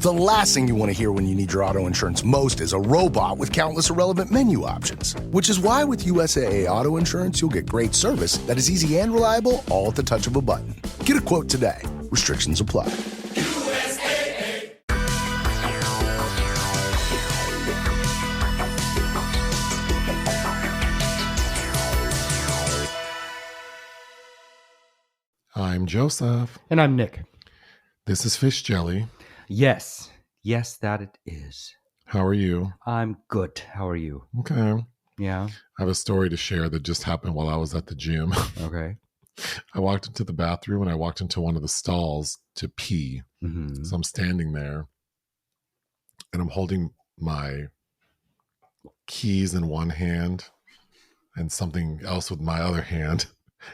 The last thing you want to hear when you need your auto insurance most is a robot with countless irrelevant menu options. Which is why with USAA Auto Insurance, you'll get great service that is easy and reliable, all at the touch of a button. Get a quote today. Restrictions apply. USAA. I'm Joseph. And I'm Nick. This is Fish Jelly. Yes, that it is. How are you? I'm good. How are you? Okay. Yeah. I have a story to share that just happened while I was at the gym. Okay. I walked into the bathroom and I walked into one of the stalls to pee. Mm-hmm. So I'm standing there and I'm holding my keys in one hand and something else with my other hand.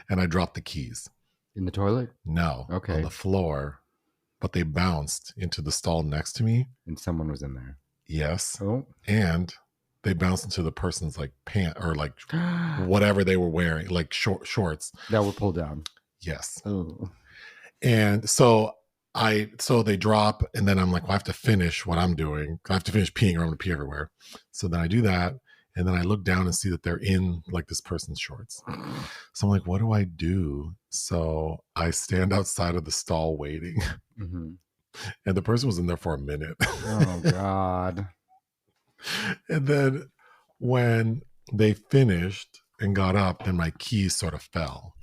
And I dropped the keys. In the toilet? No. Okay. On the floor. But they bounced into the stall next to me. And someone was in there. Yes. Oh. And they bounced into the person's like pant or like whatever they were wearing, like shorts. That were pulled down. Yes. Oh. And so they drop and then I'm like, well, I have to finish what I'm doing. I have to finish peeing or I'm going to pee everywhere. So then I do that. And then I look down and see that they're in like this person's shorts. So I'm like, what do I do? So I stand outside of the stall waiting. Mm-hmm. And the person was in there for a minute. Oh, God. And then when they finished and got up, then my keys sort of fell.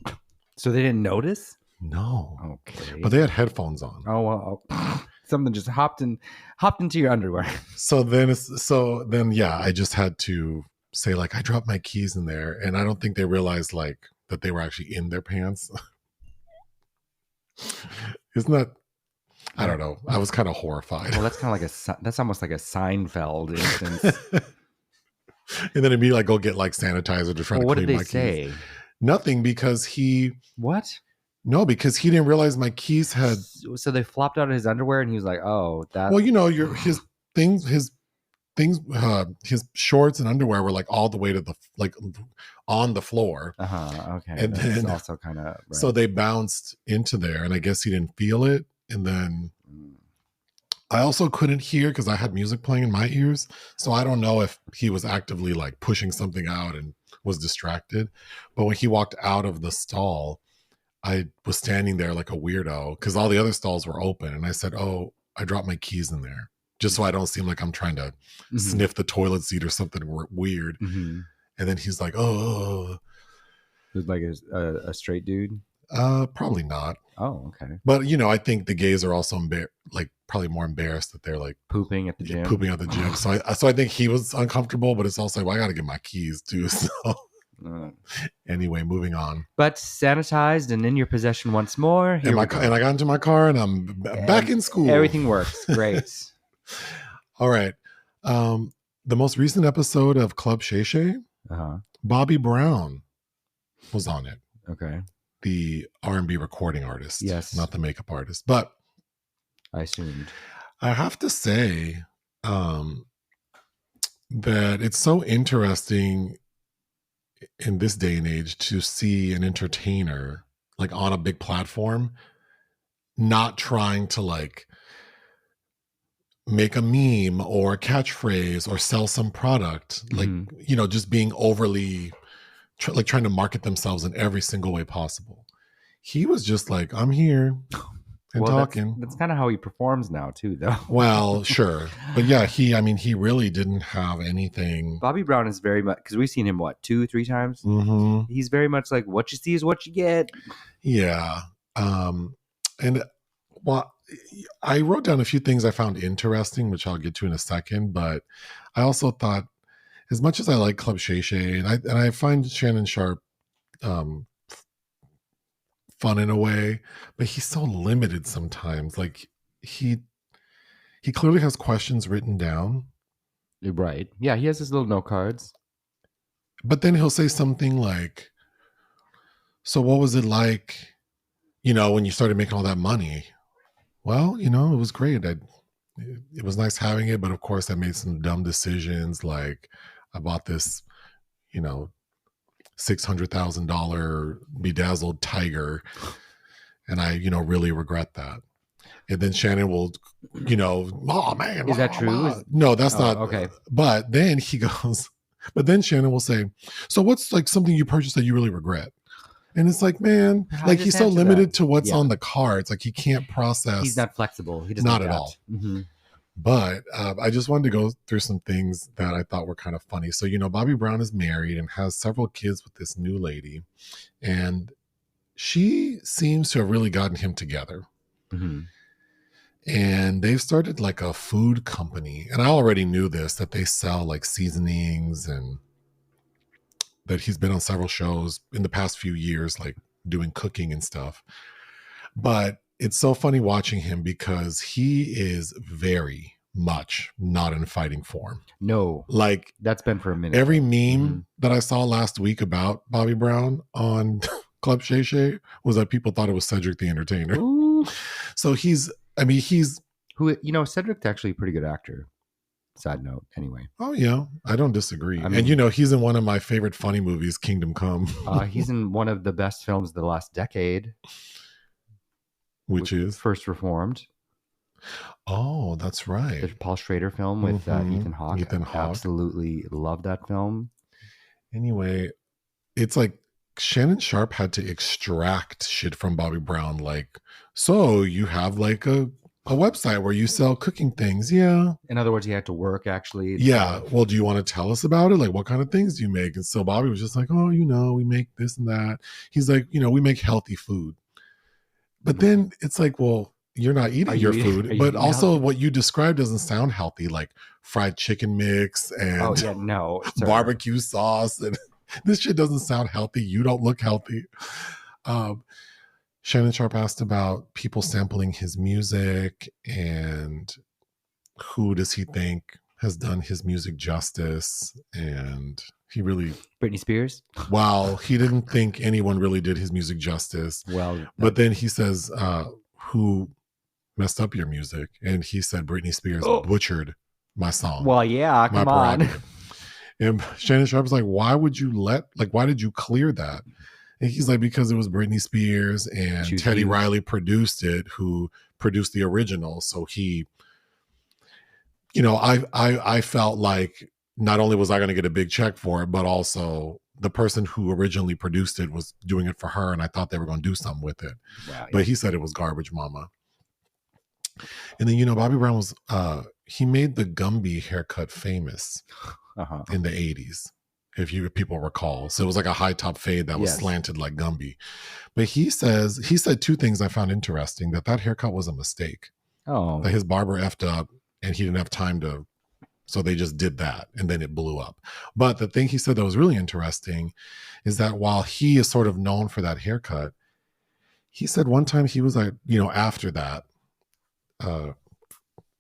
So they didn't notice? No. Okay. But they had headphones on. Oh, well. Something just hopped into your underwear. So then, yeah, I just had to say like, I dropped my keys in there. And I don't think they realized like that they were actually in their pants. Isn't that, I don't know. I was kind of horrified. Well, that's kind of like that's almost like a Seinfeld instance. And then immediately I go get like sanitizer to try to clean my keys. What did they say? Nothing, because because he didn't realize my keys had. So they flopped out of his underwear, and he was like, "Oh, that." Well, his shorts and underwear were like all the way to the like on the floor. Okay. And then also kind of right. So they bounced into there, and I guess he didn't feel it. And then I also couldn't hear because I had music playing in my ears, so I don't know if he was actively like pushing something out and was distracted. But when he walked out of the stall, I was standing there like a weirdo because all the other stalls were open. And I said, oh, I dropped my keys in there just so I don't seem like I'm trying to sniff the toilet seat or something weird. Mm-hmm. And then he's like, oh. It was like a straight dude? Probably not. Oh, okay. But, I think the gays are also probably more embarrassed that they're like pooping at the gym. So I think he was uncomfortable, but it's also like, well, I got to get my keys too. So. Anyway, moving on. But sanitized and in your possession once more. And I got into my car and I'm back in school. Everything works. Great. All right. The most recent episode of Club Shay, Bobby Brown was on it. Okay. The R&B recording artist. Yes. Not the makeup artist. But I assumed. I have to say that it's so interesting in this day and age to see an entertainer like on a big platform not trying to like make a meme or a catchphrase or sell some product, like just being overly trying to market themselves in every single way possible. He was just like, I'm here and talking. That's kind of how he performs now too, though. Well, sure. But yeah, he really didn't have anything. Bobby Brown is very much, because we've seen him, 2-3 times? Mm-hmm. He's very much like, what you see is what you get. Yeah. And well, I wrote down a few things I found interesting, which I'll get to in a second. But I also thought, as much as I like Club Shay Shay, and I find Shannon Sharp fun in a way, but he's so limited sometimes. Like he clearly has questions written down. Right. Yeah, he has his little note cards. But then he'll say something like, so what was it like, when you started making all that money? Well, it was great. It was nice having it, but of course I made some dumb decisions. Like I bought this, $600,000 bedazzled tiger, and I, really regret that. And then Shannon will, oh man. Is that true? No, that's not. Okay. But then he goes, but then Shannon will say, so what's like something you purchased that you really regret? And it's like, man, like he's so limited to what's on the cards. Like he can't process. He's not flexible. He doesn't not at all. Mm-hmm. But I just wanted to go through some things that I thought were kind of funny. So, Bobby Brown is married and has several kids with this new lady. And she seems to have really gotten him together. Mm-hmm. And they've started like a food company. And I already knew this, that they sell like seasonings, and that he's been on several shows in the past few years, like doing cooking and stuff. But it's so funny watching him because he is very much not in fighting form. No. Like that's been for a minute. Every meme that I saw last week about Bobby Brown on Club Shay was that people thought it was Cedric the Entertainer. Ooh. So he's who, Cedric's actually a pretty good actor. Side note, anyway. Oh yeah, I don't disagree. I mean, and he's in one of my favorite funny movies, Kingdom Come. He's in one of the best films of the last decade, which is First Reformed. Oh, that's right. The Paul Schrader film with Ethan Hawke. Ethan Hawke. Absolutely love that film. Anyway, it's like Shannon Sharpe had to extract shit from Bobby Brown. Like, so you have like a website where you sell cooking things. Yeah. In other words, he had to work actually. Yeah. Well, do you want to tell us about it? Like, what kind of things do you make? And so Bobby was just like, oh, we make this and that. He's like, we make healthy food. But then it's like, well, you're not eating your food, but also what you described doesn't sound healthy, like fried chicken mix and barbecue sauce. And this shit doesn't sound healthy. You don't look healthy. Shannon Sharpe asked about people sampling his music and who does he think has done his music justice. And he really... Britney Spears? Well, he didn't think anyone really did his music justice. Well, but then he says, who messed up your music? And he said Britney Spears butchered my song. Well, yeah, come on. And Shannon Sharpe's like, why did you clear that? And he's like, because it was Britney Spears and Teddy Riley produced it, who produced the original. So he, I felt like not only was I going to get a big check for it, but also the person who originally produced it was doing it for her. And I thought they were going to do something with it. Wow, but he said it was garbage mama. And then, Bobby Brown was, he made the Gumby haircut famous in the 80s. If people recall. So it was like a high top fade that was slanted like Gumby. But he said two things I found interesting, that haircut was a mistake. Oh. That his barber effed up and he didn't have time to, so they just did that and then it blew up. But the thing he said that was really interesting is that while he is sort of known for that haircut, he said one time he was like, after that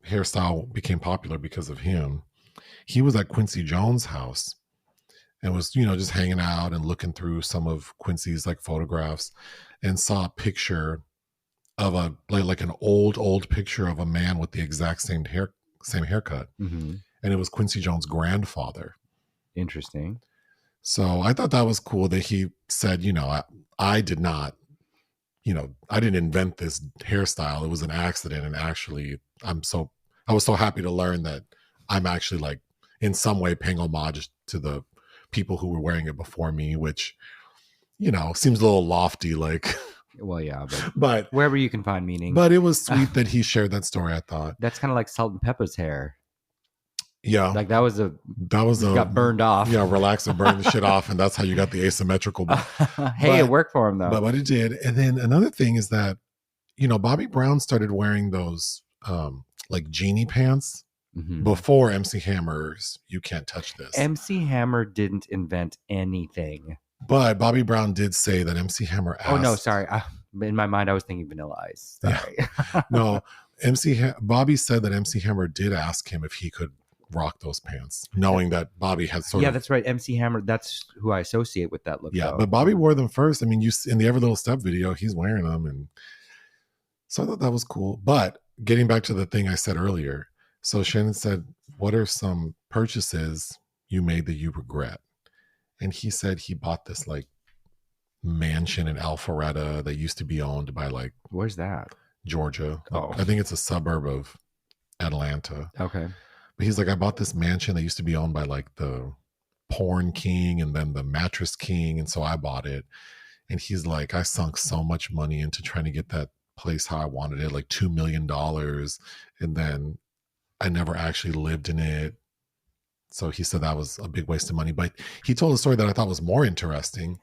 hairstyle became popular because of him, he was at Quincy Jones' house and was, just hanging out and looking through some of Quincy's like photographs and saw a picture of like an old picture of a man with the exact same haircut. Mm-hmm. And it was Quincy Jones' grandfather. Interesting. So I thought that was cool that he said, I did not, I didn't invent this hairstyle. It was an accident. And actually I was so happy to learn that I'm actually like in some way paying homage to the people who were wearing it before me, which, seems a little lofty, like. Well, yeah, but wherever you can find meaning. But it was sweet that he shared that story, I thought. That's kind of like Salt and Pepper's hair. Yeah. Like that was got burned off. Yeah, relax and burn the shit off. And that's how you got the asymmetrical. Hey, it worked for him though. But it did. And then another thing is that, Bobby Brown started wearing those like genie pants. Mm-hmm. Before MC Hammer's You Can't Touch This. MC Hammer didn't invent anything. But Bobby Brown did say that MC Hammer asked... Oh, no, sorry. In my mind, I was thinking Vanilla Ice. Sorry. Yeah. No, Bobby said that MC Hammer did ask him if he could rock those pants, knowing that Bobby had sort of... Yeah, that's right. MC Hammer, that's who I associate with that look. Yeah, but Bobby wore them first. I mean, in the Every Little Step video, he's wearing them. And so I thought that was cool. But getting back to the thing I said earlier... So Shannon said, what are some purchases you made that you regret? And he said he bought this like mansion in Alpharetta that used to be owned by like... Where's that? Georgia. Oh. I think it's a suburb of Atlanta. Okay. But he's like, I bought this mansion that used to be owned by like the porn king and then the mattress king. And so I bought it. And he's like, I sunk so much money into trying to get that place how I wanted it, like $2 million. And then I never actually lived in it. So he said that was a big waste of money. But he told a story that I thought was more interesting.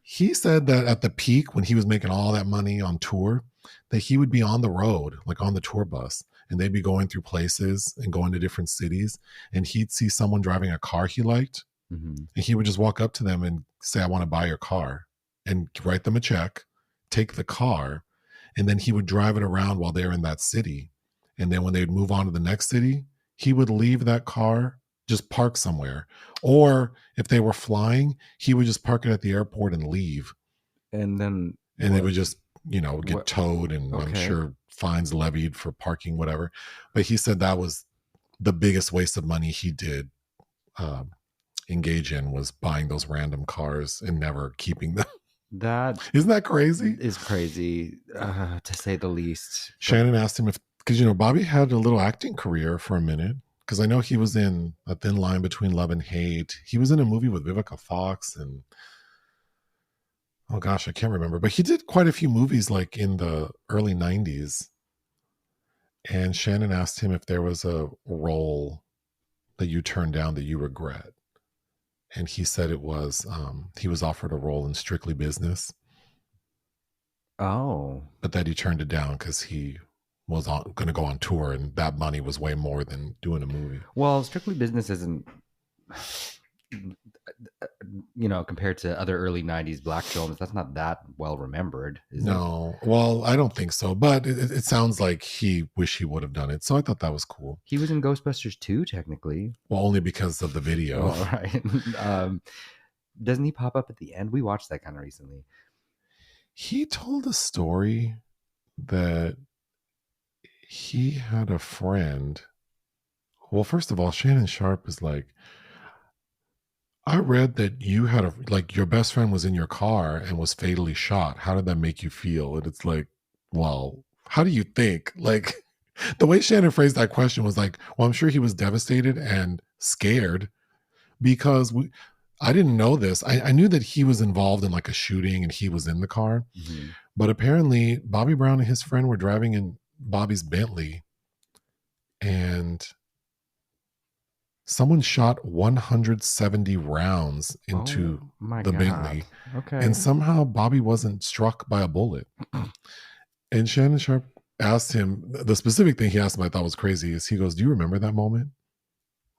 He said that at the peak, when he was making all that money on tour, that he would be on the road, like on the tour bus, and they'd be going through places and going to different cities. And he'd see someone driving a car he liked. And he would just walk up to them and say, I want to buy your car, and write them a check, take the car, and then he would drive it around while they're in that city. And then when they'd move on to the next city, he would leave that car, just park somewhere. Or if they were flying, he would just park it at the airport and leave. And then it would just, get towed, and I'm sure fines levied for parking, whatever. But he said that was the biggest waste of money he did engage in, was buying those random cars and never keeping them. That isn't that crazy? Is crazy, to say the least. Shannon asked him because Bobby had a little acting career for a minute, because I know he was in A Thin Line Between Love and Hate. He was in a movie with Vivica Fox, and oh gosh, I can't remember, but he did quite a few movies like in the early 90s. And Shannon asked him if there was a role that you turned down that you regret. And he said it was, he was offered a role in Strictly Business. Oh. But that he turned it down because he was going to go on tour, and that money was way more than doing a movie. Well, Strictly Business isn't, compared to other early 90s black films, that's not that well remembered, is it? No. Well, I don't think so. But it sounds like he wished he would have done it. So I thought that was cool. He was in Ghostbusters 2, technically. Well, only because of the video. All right. Doesn't he pop up at the end? We watched that kind of recently. He told a story that he had a friend. Well, first of all, Shannon Sharp is like, I read that you had your best friend was in your car and was fatally shot. How did that make you feel? And it's like, well, how do you think? Like, the way Shannon phrased that question was like, well, I'm sure he was devastated and scared, because I didn't know this. I knew that he was involved in like a shooting and he was in the car. Mm-hmm. But apparently Bobby Brown and his friend were driving in Bobby's Bentley, and someone shot 170 rounds into the Bentley. Okay. And somehow Bobby wasn't struck by a bullet. And Shannon Sharp asked him, the specific thing he asked him I thought was crazy, is he goes, do you remember that moment?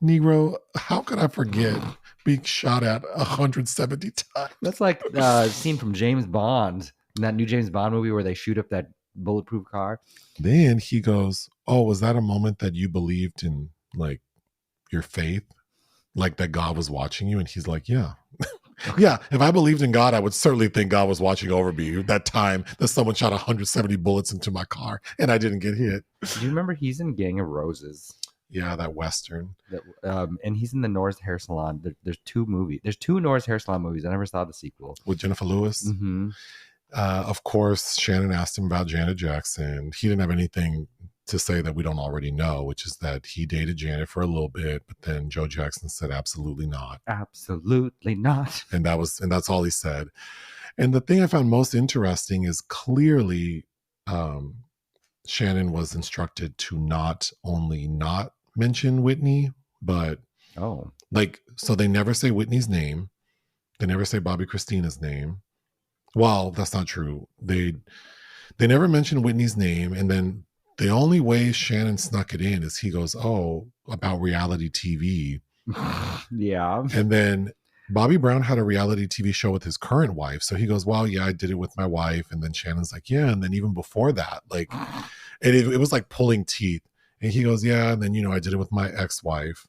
Negro, how could I forget being shot at 170 times? That's like a scene from James Bond, in that new James Bond movie where they shoot up that bulletproof car. Then he goes, oh, was that a moment that you believed in, like, your faith, like that God was watching you? And he's like, yeah. Yeah, if I believed in God, I would certainly think God was watching over me that time that someone shot 170 bullets into my car and I didn't get hit. Do you remember he's in Gang of Roses? Yeah, that Western. And he's in the Norris Hair Salon. There's two movies. There's two Norris Hair Salon movies. I never saw the sequel. With Jennifer Lewis? Mm-hmm. Of course, Shannon asked him about Janet Jackson. He didn't have anything to say that we don't already know, which is that he dated Janet for a little bit, but then Joe Jackson said absolutely not. Absolutely not. And that's all he said. And the thing I found most interesting is clearly Shannon was instructed to not only not mention Whitney, but so they never say Whitney's name. They never say Bobby Christina's name. Well, that's not true. They never mention Whitney's name, and then the only way Shannon snuck it in is he goes, oh, about reality TV. Yeah. And then Bobby Brown had a reality TV show with his current wife. So he goes, well, yeah, I did it with my wife. And then Shannon's like, yeah. And then even before that, like, and it was like pulling teeth. And he goes, yeah. And then, I did it with my ex-wife.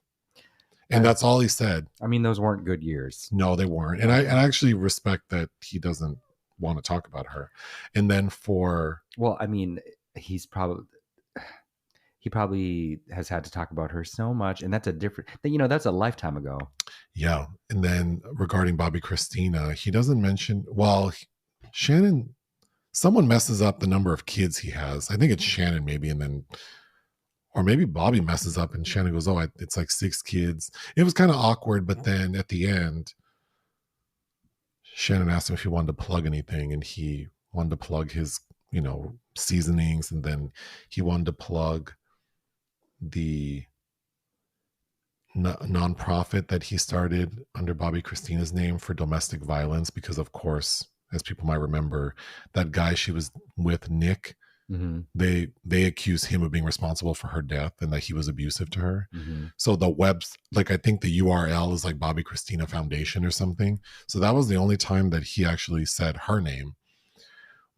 And that's all he said. I mean, those weren't good years. No, they weren't. And I actually respect that he doesn't want to talk about her. And then well, I mean, he probably has had to talk about her so much, and that's that's a lifetime ago. Yeah. And then regarding Bobby Christina, he doesn't mention, Shannon someone messes up the number of kids he has. I think it's Shannon maybe, and then, or maybe Bobby messes up and Shannon goes, oh, it's like 6 kids. It was kind of awkward, but then at the end, Shannon asked him if he wanted to plug anything, and he wanted to plug his, seasonings, and then he wanted to plug the nonprofit that he started under Bobby Christina's name for domestic violence, because of course, as people might remember, that guy she was with, Nick, they accused him of being responsible for her death and that he was abusive to her. So the I think the URL is like Bobby Christina Foundation or something. So that was the only time that he actually said her name.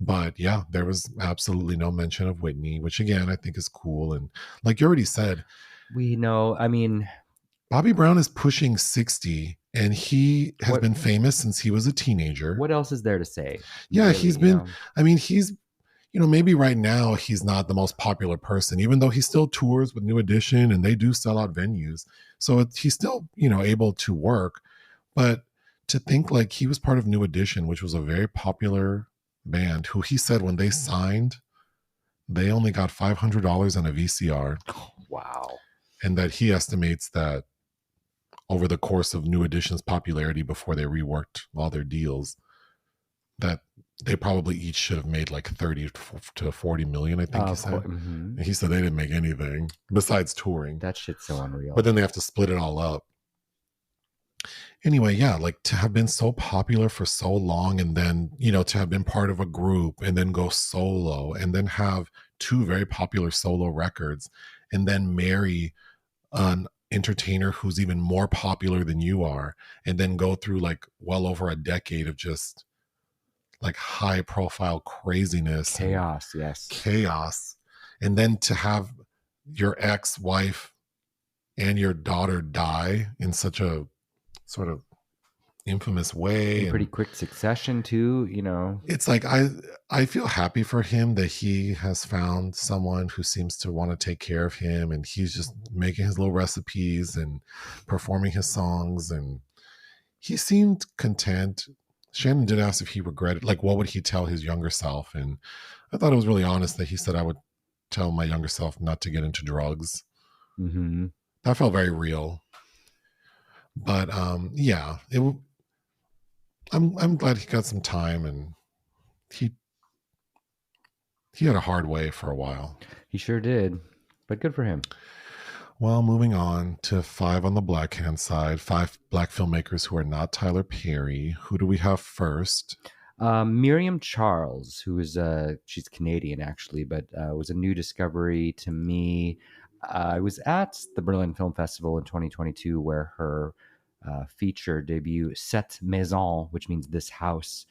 But yeah, there was absolutely no mention of Whitney, which again, I think is cool. And like you already said, we know, Bobby Brown is pushing 60 and he has been famous since he was a teenager. What else is there to say? Yeah, really, he's been, he's, maybe right now he's not the most popular person, even though he still tours with New Edition and they do sell out venues. So he's still, able to work. But to think like he was part of New Edition, which was a very popular band, who he said when they signed, they only got $500 on a VCR. Oh, wow. And that he estimates that over the course of New Edition's popularity before they reworked all their deals, that they probably each should have made like 30 to 40 million, I think he said. And he said they didn't make anything besides touring. That shit's so unreal. But then they have to split it all up. Anyway, yeah, like to have been so popular for so long and then, to have been part of a group and then go solo and then have 2 very popular solo records and then marry an entertainer who's even more popular than you are and then go through like well over a decade of just like high profile craziness. Chaos, yes. Chaos. And then to have your ex-wife and your daughter die in such a sort of infamous way. In pretty quick succession too, It's like I feel happy for him that he has found someone who seems to want to take care of him, and he's just making his little recipes and performing his songs, and he seemed content. Shannon did ask if he regretted, like what would he tell his younger self, and I thought it was really honest that he said, I would tell my younger self not to get into drugs. That felt very real. But yeah, I'm glad he got some time, and he had a hard way for a while. He sure did, but good for him. Well, moving on to 5 on the black hand side, 5 black filmmakers who are not Tyler Perry. Who do we have first? Miryam Charles, who is she's Canadian actually, but was a new discovery to me. I was at the Berlin Film Festival in 2022 where her feature debut Cette Maison, which means this house,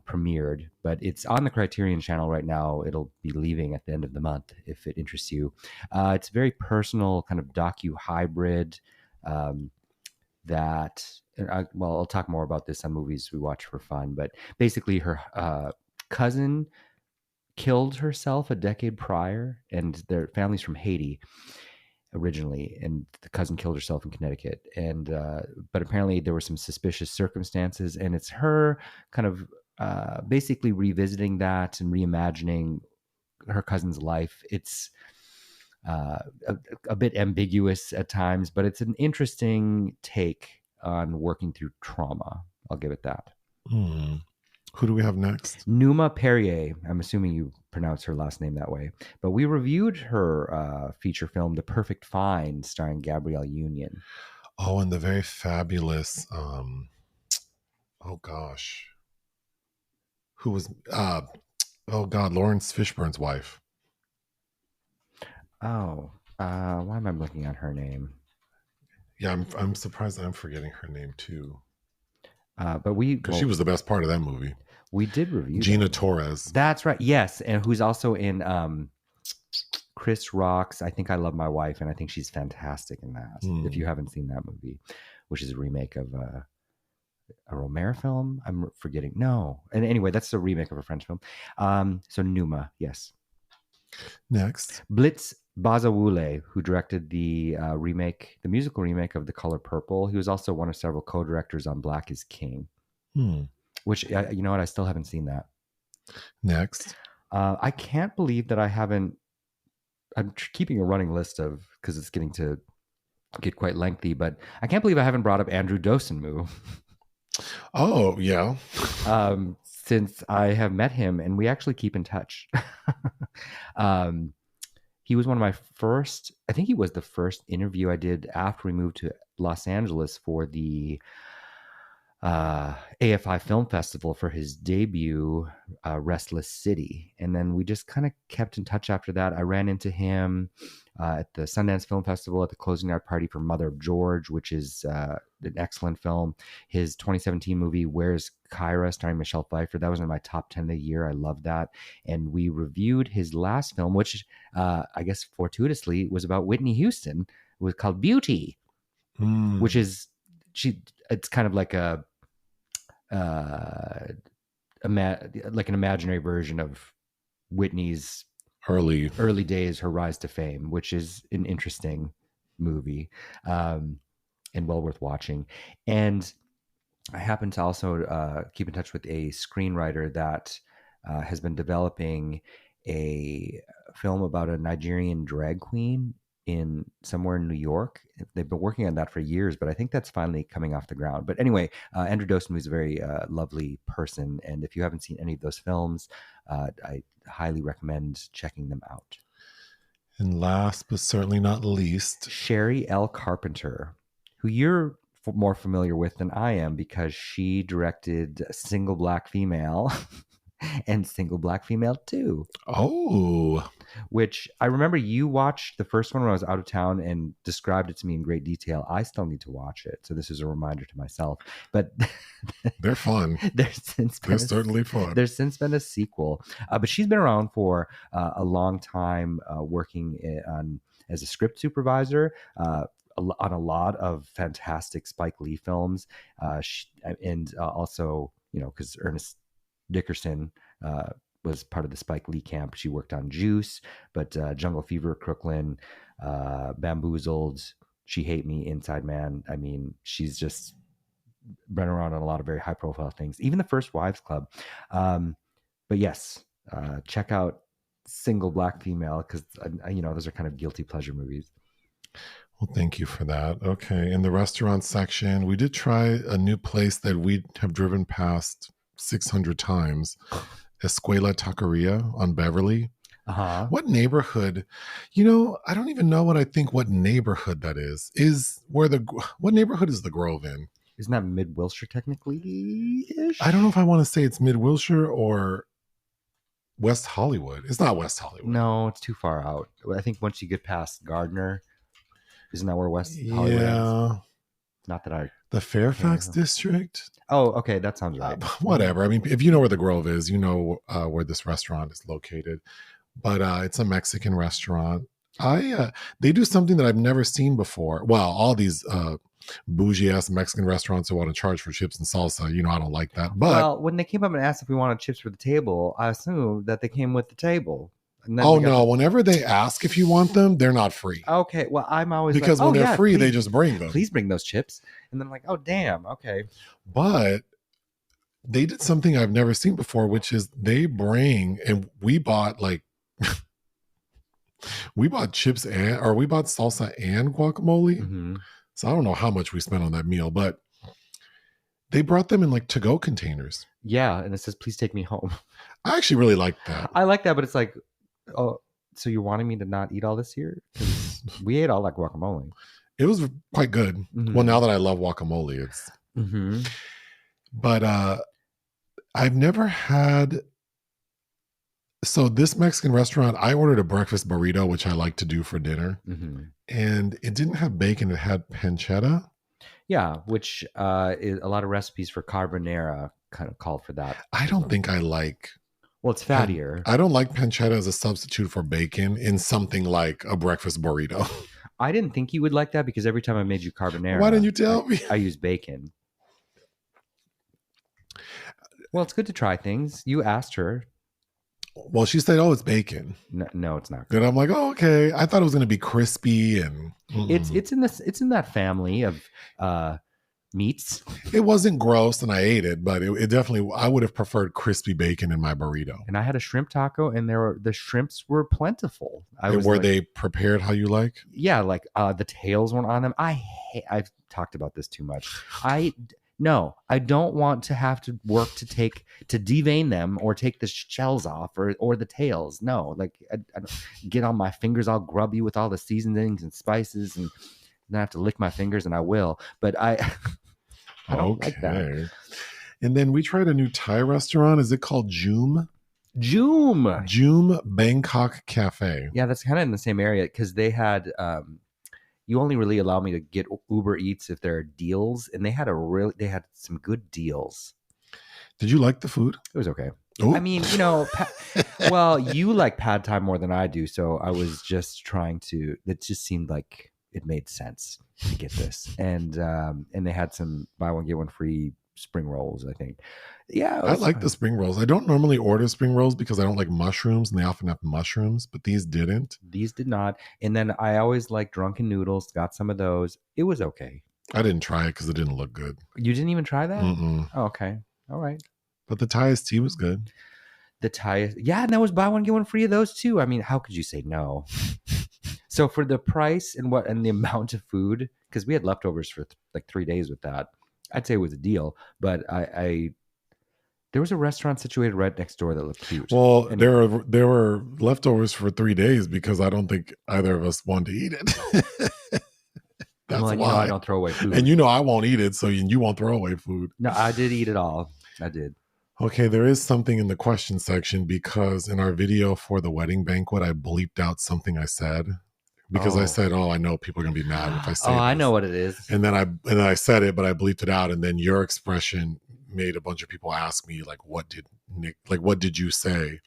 premiered, but it's on the Criterion channel right now. It'll be leaving at the end of the month if it interests you. It's a very personal kind of docu-hybrid I'll talk more about this on Movies We Watch for Fun, but basically her cousin killed herself a decade prior, and their family's from Haiti originally, and the cousin killed herself in Connecticut, and but apparently there were some suspicious circumstances, and it's her kind of basically revisiting that and reimagining her cousin's life. It's a bit ambiguous at times, but it's an interesting take on working through trauma. I'll give it that. Who do we have next? Numa Perrier. I'm assuming you pronounce her last name that way. But we reviewed her feature film, The Perfect Find, starring Gabrielle Union. Oh, and the very fabulous, oh gosh. Who was, Lawrence Fishburne's wife. Oh, why am I looking at her name? Yeah, I'm surprised that I'm forgetting her name too. But she was the best part of that movie. We did review Gina Torres. That's right. Yes, and who's also in Chris Rock's I Think I Love My Wife, and I think she's fantastic in that. If you haven't seen that movie, which is a remake of a Romero film, I'm forgetting. No, and anyway, that's a remake of a French film. So Numa, yes. Next, Blitz Bazawule, who directed the musical remake of The Color Purple. He was also one of several co-directors on Black is King, which, you know what, I still haven't seen that. Next. I can't believe that I haven't. I'm keeping a running list of, because it's getting to get quite lengthy, but I can't believe I haven't brought up Andrew Dosunmu. Oh, yeah. Since I have met him and we actually keep in touch. He was one of my first, I think he was the first interview I did after we moved to Los Angeles for the AFI Film Festival for his debut, Restless City. And then we just kind of kept in touch after that. I ran into him at the Sundance Film Festival at the closing night party for Mother of George, which is an excellent film. His 2017 movie, Where's Kyra, starring Michelle Pfeiffer, that was in my top 10 of the year. I love that. And we reviewed his last film, which I guess fortuitously was about Whitney Houston. It was called Beauty, which is, it's kind of like like an imaginary version of Whitney's early days, her rise to fame, which is an interesting movie and well worth watching. And I happen to also keep in touch with a screenwriter that has been developing a film about a Nigerian drag queen in somewhere in New York. They've been working on that for years, but I think that's finally coming off the ground. But anyway, Andrew Dosunmu is a very lovely person, and if you haven't seen any of those films, I highly recommend checking them out. And last but certainly not least, Shari L. Carpenter, who you're more familiar with than I am because she directed Single Black Female and Single Black Female 2. Oh, which I remember you watched the first one when I was out of town and described it to me in great detail. I still need to watch it. So this is a reminder to myself. But they're fun. They're certainly fun. There's since been a sequel. But she's been around for a long time working on as a script supervisor on a lot of fantastic Spike Lee films. And also, because Ernest Dickerson was part of the Spike Lee camp. She worked on Juice, but Jungle Fever, Crooklyn, Bamboozled, She Hate Me, Inside Man. I mean, she's just been around on a lot of very high profile things, even the First Wives Club. But yes, check out Single Black Female, because, those are kind of guilty pleasure movies. Well, thank you for that. Okay. In the restaurant section, we did try a new place that we have driven past 600 times. Escuela Taqueria on Beverly. Uh-huh. What neighborhood? I don't even know what neighborhood that is. What neighborhood is the Grove in? Isn't that Mid Wilshire technically-ish? I don't know if I want to say it's Mid Wilshire or West Hollywood. It's not West Hollywood. No, it's too far out. I think once you get past Gardner, isn't that where West Hollywood is? Not that the Fairfax district. Oh, okay, that sounds right. Whatever. I mean, if you know where the Grove is, you know where this restaurant is located. But it's a Mexican restaurant. They do something that I've never seen before. Well, all these bougie ass Mexican restaurants who want to charge for chips and salsa. I don't like that. But when they came up and asked if we wanted chips for the table, I assumed that they came with the table. Oh no! Whenever they ask if you want them, they're not free. Okay, well, I'm always because when they're free, they just bring them. Please bring those chips, and then I'm like, oh damn, okay. But they did something I've never seen before, which is they bring, and we bought chips we bought salsa and guacamole. Mm-hmm. So I don't know how much we spent on that meal, but they brought them in to-go containers. Yeah, and it says, "Please take me home." I actually really like that. I like that, but it's like, oh, so you're wanting me to not eat all this here? We ate all that guacamole. It was quite good. Mm-hmm. Well, now that I love guacamole, it's. Mm-hmm. But I've never had. So this Mexican restaurant, I ordered a breakfast burrito, which I like to do for dinner, and it didn't have bacon; it had pancetta. Yeah, which is a lot of recipes for carbonara kind of call for that. I don't think I like. Well, it's fattier. I don't like pancetta as a substitute for bacon in something like a breakfast burrito. I didn't think you would like that because every time I made you carbonara, why didn't you tell me? I use bacon. Well, it's good to try things. You asked her. Well, she said, "Oh, it's bacon." No, it's not. And I'm like, "Oh, okay." I thought it was going to be crispy and it's in that family of meats. It wasn't gross, and I ate it, but it definitely. I would have preferred crispy bacon in my burrito. And I had a shrimp taco, and the shrimps were plentiful. And were they prepared how you like? Yeah, like the tails weren't on them. I've talked about this too much. No, I don't want to have to work to devein them or take the shells off or the tails. No, like I don't get on my fingers all grubby with all the seasonings and spices, and then I have to lick my fingers, and I will. But I don't like that. And then we tried a new Thai restaurant. Is it called Joom? Joom Bangkok Cafe. Yeah, that's kind of in the same area because they had. You only really allow me to get Uber Eats if there are deals, and they had some good deals. Did you like the food? It was okay. Ooh. I mean, well, you like pad thai more than I do, so I was just trying to. It just seemed like it made sense to get this, and they had some buy one get one free spring rolls, I think. Yeah, I like the spring rolls. I don't normally order spring rolls because I don't like mushrooms, and they often have mushrooms, but these didn't. These did not. And then I always like drunken noodles. Got some of those. It was okay. I didn't try it because it didn't look good. You didn't even try that? Mm-mm. Oh, okay. All right. But the Thai tea was good. Yeah, and that was buy one get one free of those too. I mean, how could you say no? So for the price and the amount of food, because we had leftovers for like 3 days with that, I'd say it was a deal. But there was a restaurant situated right next door that looked cute. Well, there were leftovers for 3 days because I don't think either of us wanted to eat it. That's why. I don't throw away food. And I won't eat it, so you won't throw away food. No, I did eat it all. I did. Okay, there is something in the question section because in our video for the wedding banquet, I bleeped out something I said. Because I said, I know people are going to be mad if I say this. I know what it is. And then I said it, but I bleeped it out. And then your expression made a bunch of people ask me, like, what did you say?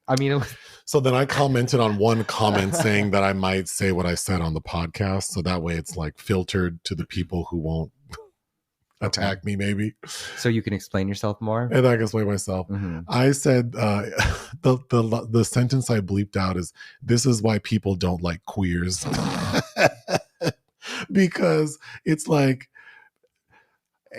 I mean, so then I commented on one comment saying that I might say what I said on the podcast. So that way it's like filtered to the people who won't attack me, maybe. So you can explain yourself more? And I can explain myself. Mm-hmm. I said, the sentence I bleeped out is, this is why people don't like queers. Because it's like,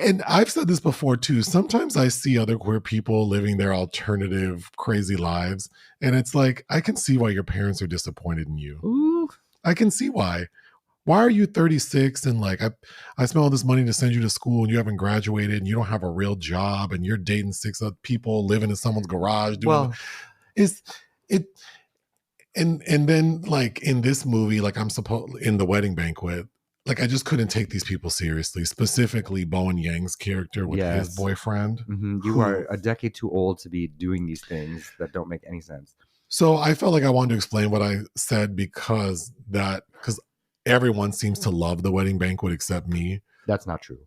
and I've said this before too, sometimes I see other queer people living their alternative, crazy lives. And it's like, I can see why your parents are disappointed in you. Ooh. I can see why. Why are you 36 and like I spent all this money to send you to school and you haven't graduated and you don't have a real job and you're dating 6 other people living in someone's garage doing and then like in this movie, like I'm supposed in the wedding banquet, like I just couldn't take these people seriously, specifically Bowen Yang's character with his boyfriend. Mm-hmm. You are a decade too old to be doing these things that don't make any sense. So I felt like I wanted to explain what I said because everyone seems to love the wedding banquet except me. That's not true.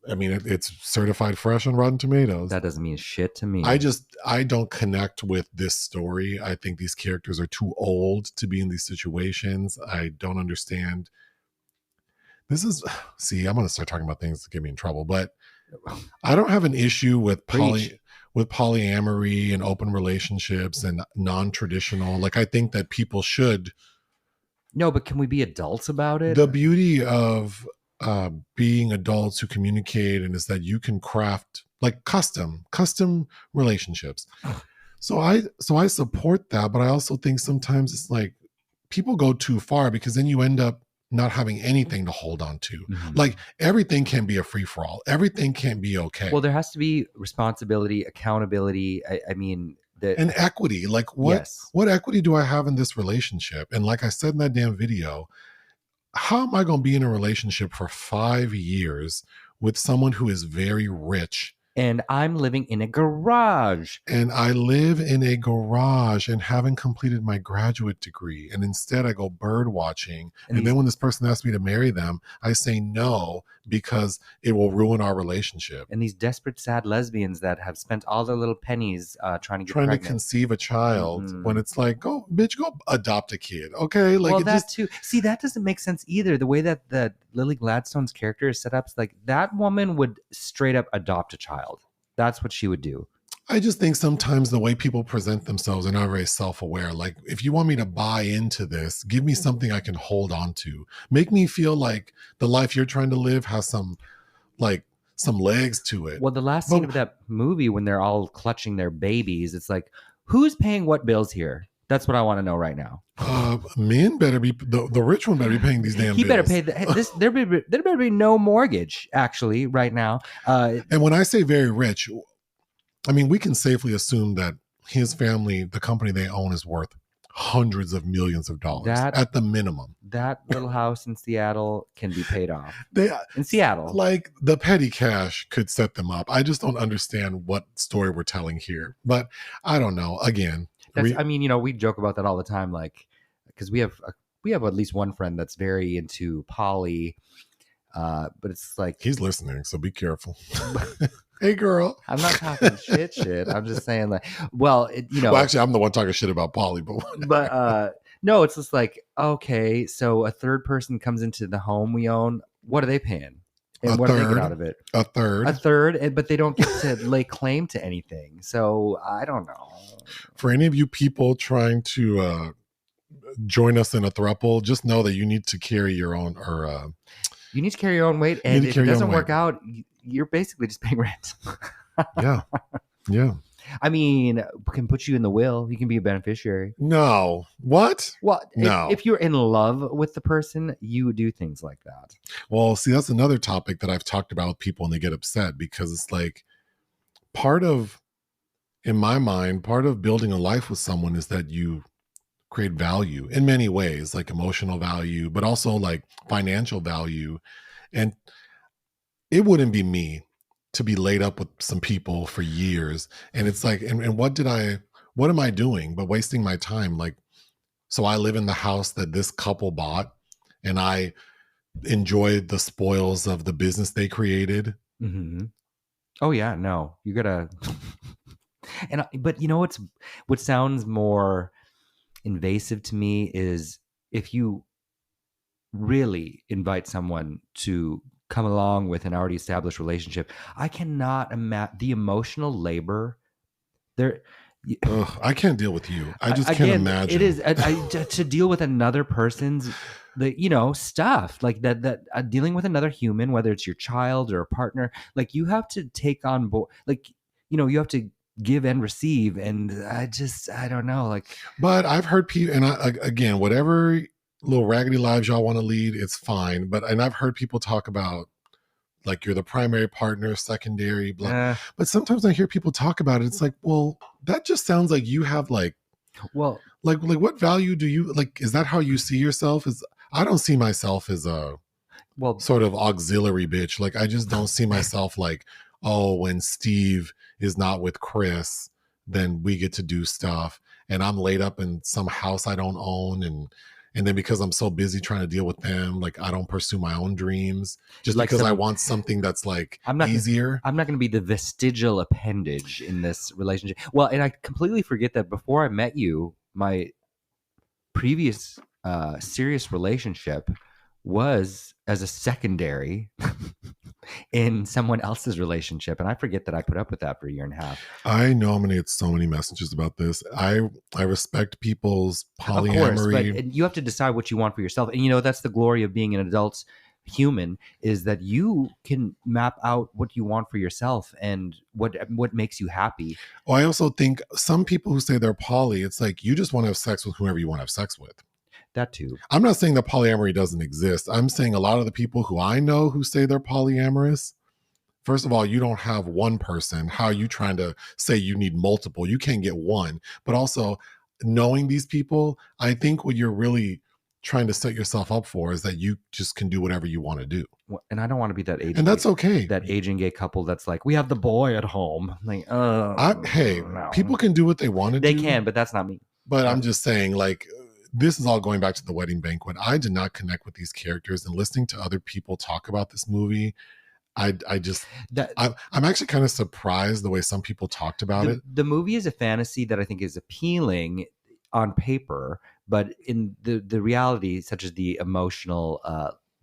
I mean, it's certified fresh on Rotten Tomatoes. That doesn't mean shit to me. I don't connect with this story. I think these characters are too old to be in these situations. I don't understand. I'm going to start talking about things that get me in trouble, but I don't have an issue with polyamory and open relationships and non-traditional. Like, I think that people should. No, but can we be adults about it? The beauty of being adults who communicate and is that you can craft like custom relationships. So I support that, but I also think sometimes it's like people go too far because then you end up not having anything to hold on to. Mm-hmm. Like everything can be a free for all. Everything can't be okay. Well, there has to be responsibility, accountability. I mean, and equity. Like what equity do I have in this relationship? And like I said in that damn video, how am I going to be in a relationship for 5 years with someone who is very rich? And I'm living in a garage. And I live in a garage and haven't completed my graduate degree. And instead I go bird watching. And then when this person asks me to marry them, I say no because it will ruin our relationship. And these desperate, sad lesbians that have spent all their little pennies trying to conceive a child, when it's like, go adopt a kid. Okay. Like, well, that too. See, that doesn't make sense either. The way that Lily Gladstone's character is set up, like that woman would straight up adopt a child. That's what she would do. I just think sometimes the way people present themselves are not very self-aware. Like, if you want me to buy into this, give me something I can hold on to. Make me feel like the life you're trying to live has some like some legs to it. Well, the last scene But of that movie when they're all clutching their babies, it's like, who's paying what bills here? That's what I want to know right now. men better be the rich one better be paying these damn He bills. better pay this. There better be no mortgage actually right now. And when I say very rich, I mean we can safely assume that his family, the company they own, is worth hundreds of millions of dollars at the minimum. That little house in Seattle can be paid off. In Seattle, like the petty cash could set them up. I just don't understand what story we're telling here. But I don't know. Again, I mean, we joke about that all the time, like because we have at least one friend that's very into poly, but it's like he's listening, so be careful. Hey, girl. I'm not talking shit. I'm just saying, like, well, Well, actually, I'm the one talking shit about poly, but no, it's just like, okay, so a third person comes into the home we own. What are they paying? And what do they get out of it? A third, but they don't get to lay claim to anything. So I don't know. For any of you people trying to join us in a throuple, just know that you need to carry your own, or you need to carry your own weight, and if it doesn't work out, you're basically just paying rent. Yeah. I mean, can put you in the will. You can be a beneficiary. No. What? Well, no. If you're in love with the person, you would do things like that. Well, see, that's another topic that I've talked about with people and they get upset because it's like in my mind, part of building a life with someone is that you create value in many ways, like emotional value, but also like financial value. And it wouldn't be me to be laid up with some people for years. And it's like, and what am I doing but wasting my time? Like, so I live in the house that this couple bought and I enjoy the spoils of the business they created. Mm-hmm. Oh yeah, no, you gotta, but what sounds more invasive to me is if you really invite someone to come along with an already established relationship. I cannot imagine the emotional labor there. I can't deal with you. I just can't imagine. It is to deal with another person's stuff like that dealing with another human, whether it's your child or a partner, like you have to take on board, like you have to give and receive, and I don't know, like. But I've heard people, and again, whatever little raggedy lives y'all want to lead, it's fine. And I've heard people talk about like you're the primary partner, secondary, blah. But sometimes I hear people talk about it. It's like, well, that just sounds like you have like what value do you like? Is that how you see yourself? I don't see myself as a sort of auxiliary bitch. Like I just don't see myself like, oh, when Steve is not with Chris, then we get to do stuff, and I'm laid up in some house I don't own, and then because I'm so busy trying to deal with them, like I don't pursue my own dreams just like because I want something that's like easier. I'm not going to be the vestigial appendage in this relationship. Well, and I completely forget that before I met you, my previous serious relationship was as a secondary in someone else's relationship, and I forget that I put up with that for a year and a half. I nominate so many messages about this. I respect people's polyamory, of course, but you have to decide what you want for yourself, and that's the glory of being an adult human, is that you can map out what you want for yourself and what makes you happy. Well, I also think some people who say they're poly, it's like you just want to have sex with whoever you want to have sex with. That too. I'm not saying that polyamory doesn't exist. I'm saying a lot of the people who I know who say they're polyamorous, first of all, you don't have one person. How are you trying to say you need multiple? You can't get one. But also, knowing these people, I think what you're really trying to set yourself up for is that you just can do whatever you want to do. And I don't want to be that aging, and that's okay. That aging gay couple that's like, we have the boy at home. Like, no. People can do what they want to do. They can, but that's not me. But I'm just saying, like, this is all going back to the wedding banquet. I did not connect with these characters, and listening to other people talk about this movie, I'm actually kind of surprised the way some people talked about it. The movie is a fantasy that I think is appealing on paper, but in the reality, such as the emotional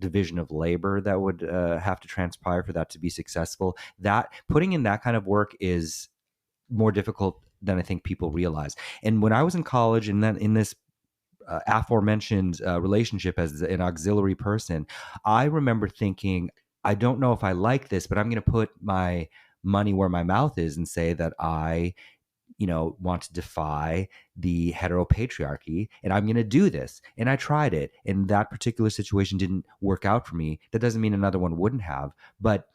division of labor that would have to transpire for that to be successful, that putting in that kind of work is more difficult than I think people realize. And when I was in college, and then in this aforementioned relationship as an auxiliary person, I remember thinking, I don't know if I like this, but I'm going to put my money where my mouth is and say that I, want to defy the heteropatriarchy, and I'm going to do this. And I tried it, and that particular situation didn't work out for me. That doesn't mean another one wouldn't have. But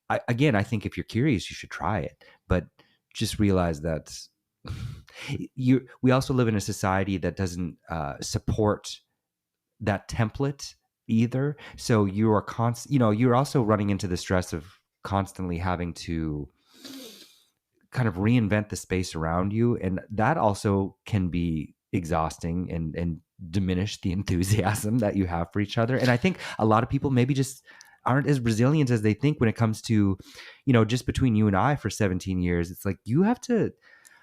I think if you're curious, you should try it. But just realize that we also live in a society that doesn't support that template either. So you are you're also running into the stress of constantly having to kind of reinvent the space around you, and that also can be exhausting and diminish the enthusiasm that you have for each other. And I think a lot of people maybe just aren't as resilient as they think when it comes to, just between you and I for 17 years, it's like you have to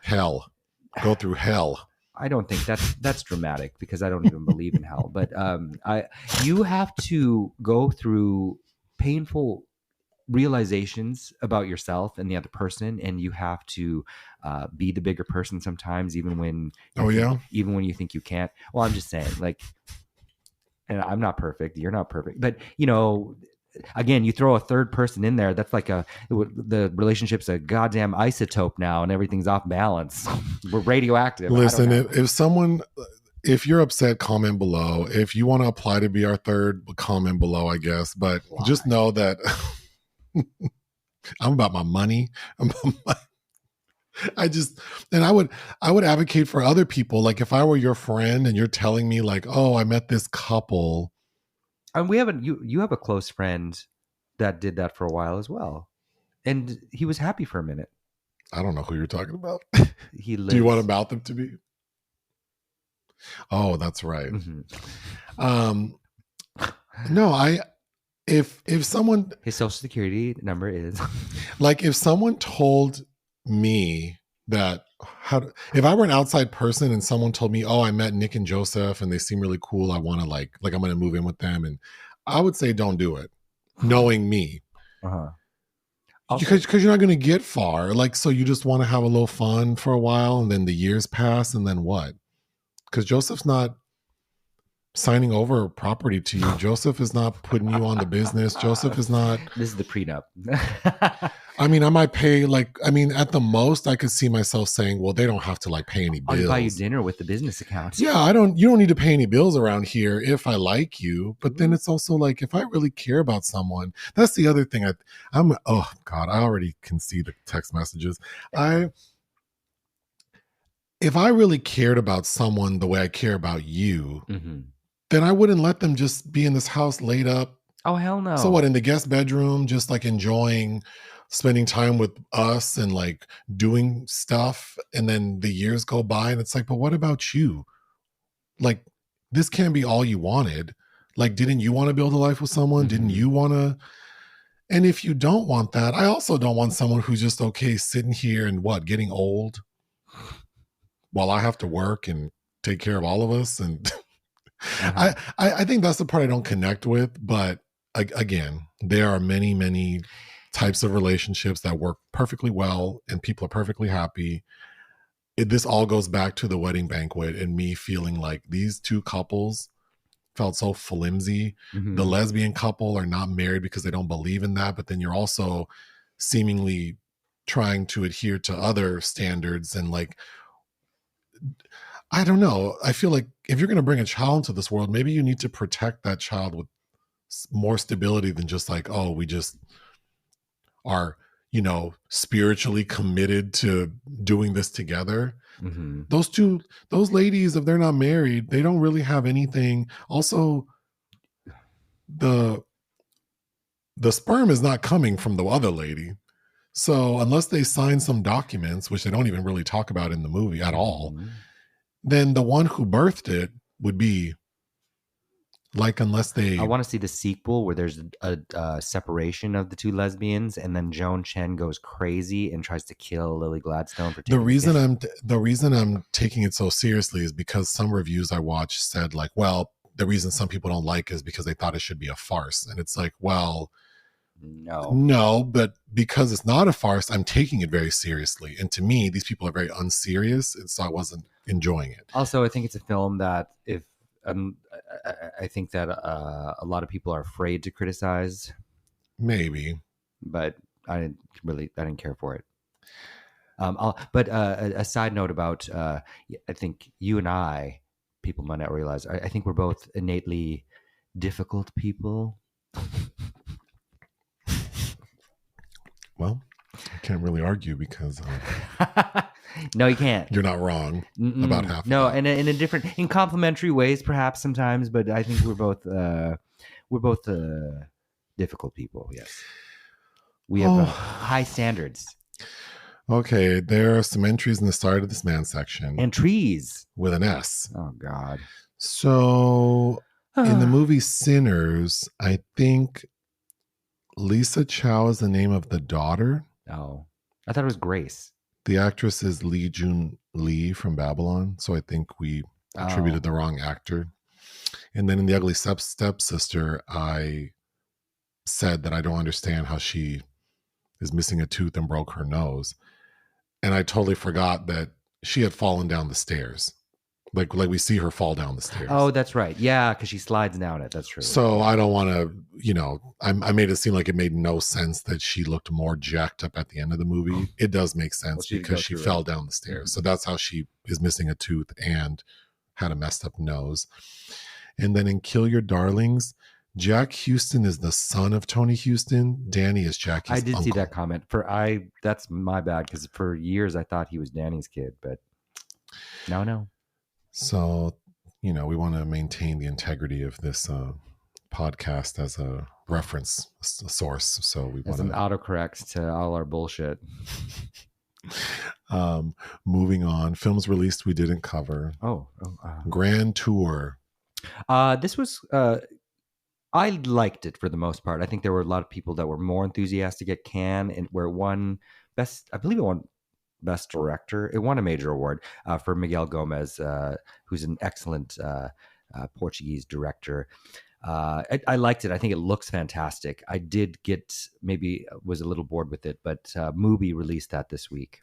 go through hell. I don't think that's dramatic, because I don't even believe in hell. But you have to go through painful realizations about yourself and the other person, and you have to be the bigger person sometimes, even when even when you think you can't. Well, I'm just saying, like, and I'm not perfect, you're not perfect, but again, you throw a third person in there, that's like the relationship's a goddamn isotope now, and everything's off balance. We're radioactive. Listen, if you're upset, comment below. If you want to apply to be our third, comment below, I guess. But just know that I'm about my money. I would advocate for other people. Like, if I were your friend and you're telling me like, oh, I met this couple. And you have a close friend that did that for a while as well, and he was happy for a minute. I don't know who you're talking about. He lives. Do you want about them to be? Oh, that's right. Mm-hmm. No, if someone, his social security number is like, if someone told me that, if I were an outside person and someone told me, oh, I met Nick and Joseph and they seem really cool, I want to like I'm going to move in with them, and I would say don't do it, knowing me. Because you're not going to get far. Like, so you just want to have a little fun for a while, and then the years pass, and then what? Because Joseph's not signing over property to you. Joseph is not putting you on the business. Joseph is not. This is the prenup. I mean, I might pay at the most I could see myself saying, well, they don't have to like pay any bills. I'll buy you dinner with the business account. Yeah, you don't need to pay any bills around here if I like you. But then it's also like, if I really care about someone, that's the other thing. Oh God, I already can see the text messages. If I really cared about someone the way I care about you, then I wouldn't let them just be in this house laid up. Oh, hell no. So what, in the guest bedroom, just like enjoying spending time with us and like doing stuff, and then the years go by and it's like, but what about you? Like, this can't be all you wanted. Like, didn't you want to build a life with someone? Didn't you want to? And if you don't want that, I also don't want someone who's just okay sitting here and getting old while I have to work and take care of all of us. And I think that's the part I don't connect with. But again, there are many, many types of relationships that work perfectly well and people are perfectly happy. This all goes back to the wedding banquet and me feeling like these two couples felt so flimsy. The lesbian couple are not married because they don't believe in that, but then you're also seemingly trying to adhere to other standards. And like, I don't know. I feel like if you're going to bring a child into this world, maybe you need to protect that child with more stability than just like, oh, we just are, spiritually committed to doing this together. Those ladies, if they're not married, they don't really have anything. Also, the sperm is not coming from the other lady. So unless they sign some documents, which they don't even really talk about in the movie at all, then the one who birthed it would be like, unless they... I want to see the sequel where there's a separation of the two lesbians, and then Joan Chen goes crazy and tries to kill Lily Gladstone for taking the reason I'm taking it so seriously is because some reviews I watched said like, well, the reason some people don't like it is because they thought it should be a farce. And it's like, well, no, but because it's not a farce, I'm taking it very seriously. And to me, these people are very unserious, and so I wasn't enjoying it. Also, I think it's a film that I think that a lot of people are afraid to criticize Maybe. but I didn't care for it. But a side note about I think you and I, people might not realize, I think we're both innately difficult people. Well, I can't really argue because No, you can't. you're not wrong Mm-mm. about half. No, of that. and in a different, in complementary ways, perhaps sometimes. But I think we're both difficult people. Yes, we have high standards Okay, there are some entries in the start of this man section and trees. with an S. Oh God. So in the movie Sinners, I think Lisa Chow is the name of the daughter. Oh, I thought it was Grace. The actress is Lee Jun Lee from Babylon. So I think we attributed the wrong actor. And then in The Ugly Stepsister, I said that I don't understand how she is missing a tooth and broke her nose. And I totally forgot that she had fallen down the stairs. Like we see her fall down the stairs. Oh, that's right. Yeah, because she slides down it. That's true. So I don't want to, I made it seem like it made no sense that she looked more jacked up at the end of the movie. It does make sense because she fell down the stairs. Mm-hmm. So that's how she is missing a tooth and had a messed up nose. And then in Kill Your Darlings, Jack Houston is the son of Tony Houston. Danny is Jackie's uncle. I did see that comment. That's my bad, because for years I thought he was Danny's kid, but no. So, we want to maintain the integrity of this podcast as a reference source. So we want an autocorrect to all our bullshit. Moving on, films released we didn't cover. Grand Tour. This was I liked it for the most part. I think there were a lot of people that were more enthusiastic at Cannes, and where it won best director. It won a major award for Miguel Gomez, who's an excellent Portuguese director. I liked it. I think it looks fantastic. I did was a little bored with it, but Mubi released that this week.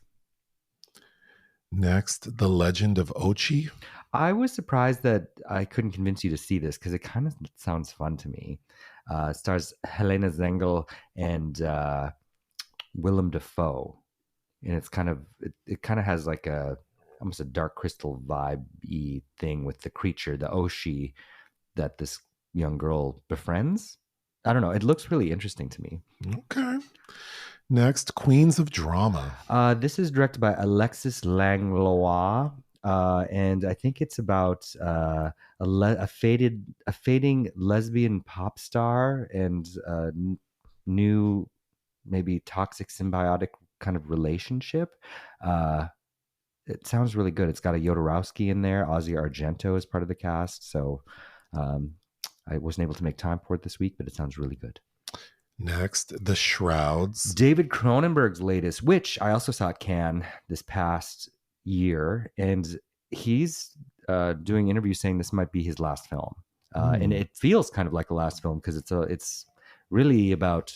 Next, The Legend of Ochi. I was surprised that I couldn't convince you to see this, because it kind of sounds fun to me. It stars Helena Zengel and Willem Dafoe. And it's it kind of has like almost a Dark Crystal vibe-y thing with the creature, the Oshi, that this young girl befriends. I don't know. It looks really interesting to me. Okay. Next, Queens of Drama. This is directed by Alexis Langlois. And I think it's about a fading lesbian pop star and new, maybe toxic symbiotic kind of relationship. It sounds really good. It's got a Jodorowsky in there. Ozzy Argento is part of the cast. So I wasn't able to make time for it this week, but it sounds really good. Next, The Shrouds. David Cronenberg's latest, which I also saw at Cannes this past year, and he's doing interviews saying this might be his last film, and it feels kind of like a last film because it's really about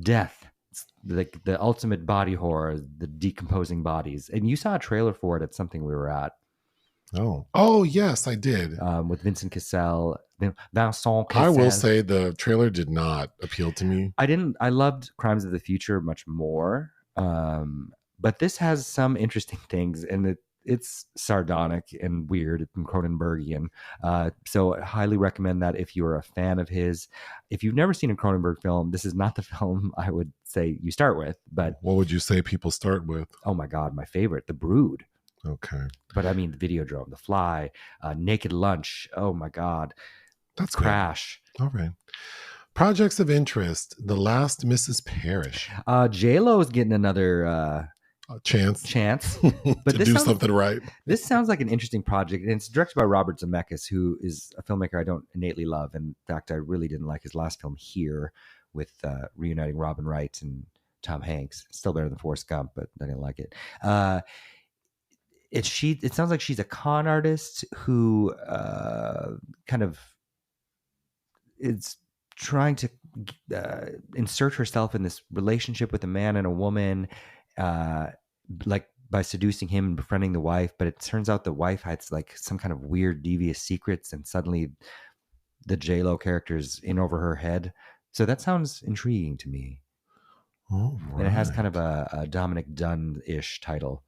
death. It's like the ultimate body horror, the decomposing bodies. And you saw a trailer for it at something we were at. Oh yes, I did. With Vincent Cassel. I will say the trailer did not appeal to me. I loved Crimes of the Future much more, but this has some interesting things, and it's sardonic and weird and Cronenbergian. So I highly recommend that if you're a fan of his. If you've never seen a Cronenberg film, this is not the film I would say you start with. But what would you say people start with? Oh my God, my favorite, The Brood. Okay. But I mean, The Videodrome, The Fly, Naked Lunch. Oh my God. That's Crash. Good. All right. Projects of interest. The Last Mrs. Parrish. J-Lo is getting another chance but to do something right. This sounds like an interesting project, and it's directed by Robert Zemeckis, who is a filmmaker I don't innately love. In fact, I really didn't like his last film Here, with reuniting Robin Wright and Tom Hanks. Still better than Forrest Gump, but I didn't like it. It sounds like she's a con artist who kind of is trying to insert herself in this relationship with a man and a woman, like by seducing him and befriending the wife. But it turns out the wife has like some kind of weird, devious secrets, and suddenly the J-Lo character is in over her head. So that sounds intriguing to me. All And it has kind right. of a Dominic Dunn-ish title.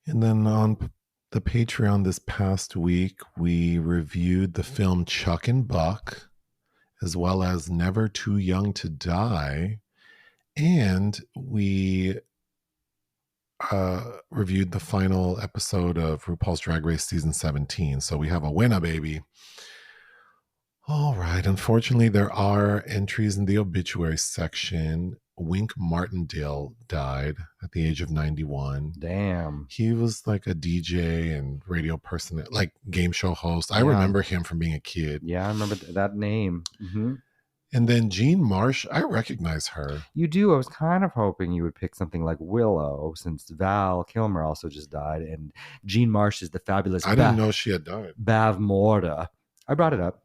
And then on the Patreon this past week, we reviewed the film Chuck and Buck, as well as Never Too Young to Die. And we reviewed the final episode of RuPaul's Drag Race season 17. So we have a winner, baby. All right. Unfortunately, there are entries in the obituary section. Wink Martindale died at the age of 91. Damn. He was like a DJ and radio person, like game show host. I Yeah. remember him from being a kid. Yeah, I remember that name. Mm-hmm. And then Jean Marsh, I recognize her. You do. I was kind of hoping you would pick something like Willow, since Val Kilmer also just died, and Jean Marsh is the fabulous. I didn't know she had died. Bav Morda. I brought it up.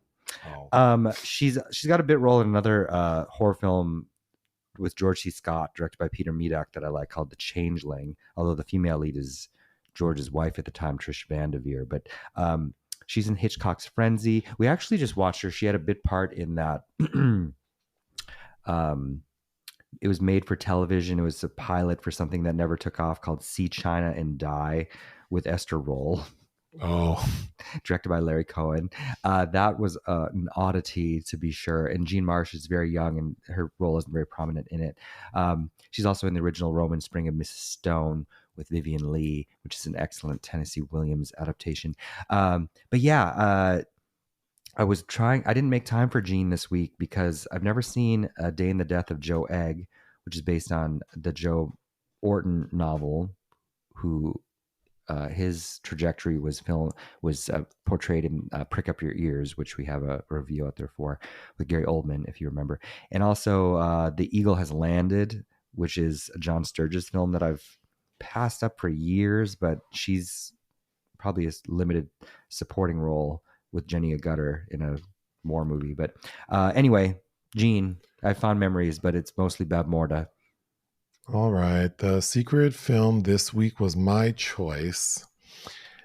Oh. She's got a bit role in another horror film with George C. Scott, directed by Peter Medak, that I like, called The Changeling. Although the female lead is George's wife at the time, Trish Vanderveer, but she's in Hitchcock's Frenzy. We actually just watched her. She had a bit part in that. It was made for television. It was a pilot for something that never took off called See China and Die with Esther Roll. Oh, directed by Larry Cohen. That was an oddity, to be sure. And Jean Marsh is very young, and her role isn't very prominent in it. She's also in the original Roman Spring of Mrs. Stone with Vivian Lee, which is an excellent Tennessee Williams adaptation. But yeah, I was trying. I didn't make time for Jean this week because I've never seen A Day in the Death of Joe Egg, which is based on the Joe Orton novel, who his trajectory was portrayed in Prick Up Your Ears, which we have a review out there for with Gary Oldman, if you remember. And also The Eagle Has Landed, which is a John Sturges film that I've passed up for years, but she's probably a limited supporting role with Jenny Agutter in a war movie. But anyway, Jean, I found memories, but it's mostly Bab Morda. All right. The secret film this week was my choice.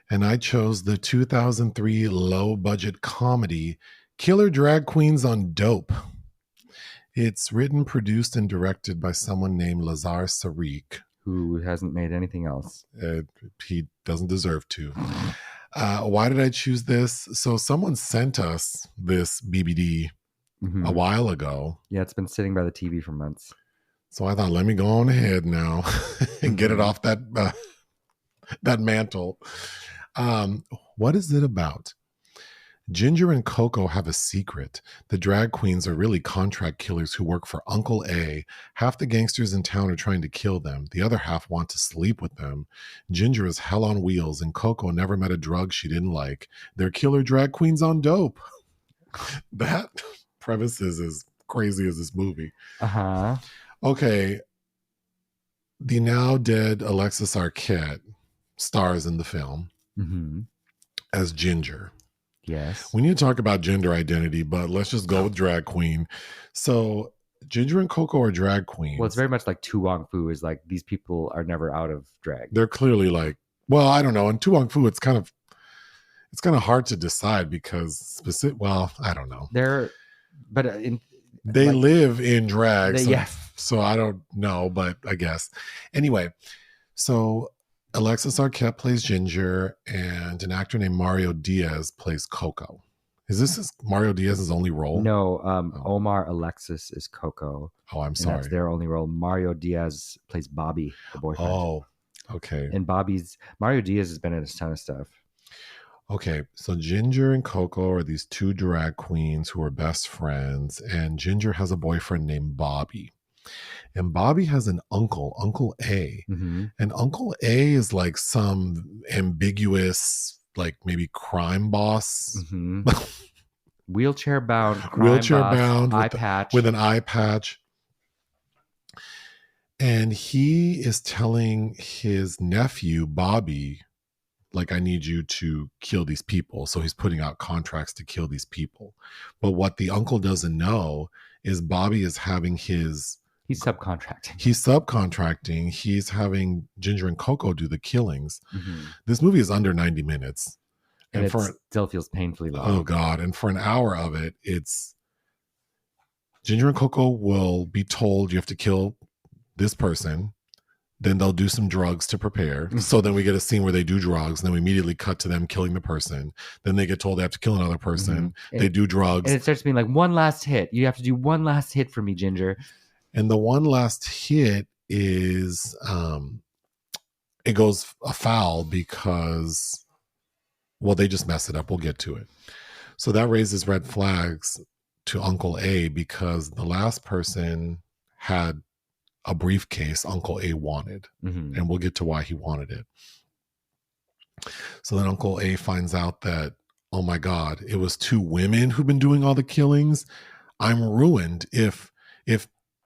And I chose the 2003 low-budget comedy, Killer Drag Queens on Dope. It's written, produced, and directed by someone named Lazar Sariq, who hasn't made anything else. He doesn't deserve to. Why did I choose this? So someone sent us this BBD a while ago. Yeah, it's been sitting by the TV for months. So I thought, let me go on ahead now and get it off that mantle. What is it about? Ginger and Coco have a secret. The drag queens are really contract killers who work for Uncle A. Half the gangsters in town are trying to kill them. The other half want to sleep with them. Ginger is hell on wheels, and Coco never met a drug she didn't like. They're killer drag queens on dope. That premise is as crazy as this movie. Uh-huh. Okay. The now dead Alexis Arquette stars in the film as Ginger. Yes. We need to talk about gender identity, but let's just go with drag queen. So Ginger and Coco are drag queens. Well, it's very much like Tu Wong Fu is like, these people are never out of drag. They're clearly like, well, I don't know. In Tu Wong Fu, it's kind of hard to decide because I don't know. They live in drag. So I don't know, but I guess. Anyway, so Alexis Arquette plays Ginger, and an actor named Mario Diaz plays Coco. Is this Mario Diaz's only role? No, Omar Alexis is Coco. Oh, I'm sorry. That's their only role. Mario Diaz plays Bobby, the boyfriend. Oh, okay. And Mario Diaz has been in a ton of stuff. Okay, so Ginger and Coco are these two drag queens who are best friends, and Ginger has a boyfriend named Bobby. And Bobby has an uncle, Uncle A. And Uncle A is like some ambiguous, like maybe crime boss. Wheelchair bound with an eye patch. And he is telling his nephew, Bobby, like, I need you to kill these people. So he's putting out contracts to kill these people. But what the uncle doesn't know is Bobby is having He's subcontracting. He's having Ginger and Coco do the killings. This movie is under 90 minutes. And it still feels painfully long. Oh, God. And for an hour of it, it's Ginger and Coco will be told you have to kill this person. Then they'll do some drugs to prepare. So then we get a scene where they do drugs, and then we immediately cut to them killing the person. Then they get told they have to kill another person. They do drugs. And it starts being like, one last hit. You have to do one last hit for me, Ginger. And the one last hit is it goes afoul because, well, they just mess it up. We'll get to it. So that raises red flags to Uncle A because the last person had a briefcase Uncle A wanted. And we'll get to why he wanted it. So then Uncle A finds out that, oh my God, it was 2 women who've been doing all the killings. I'm ruined. If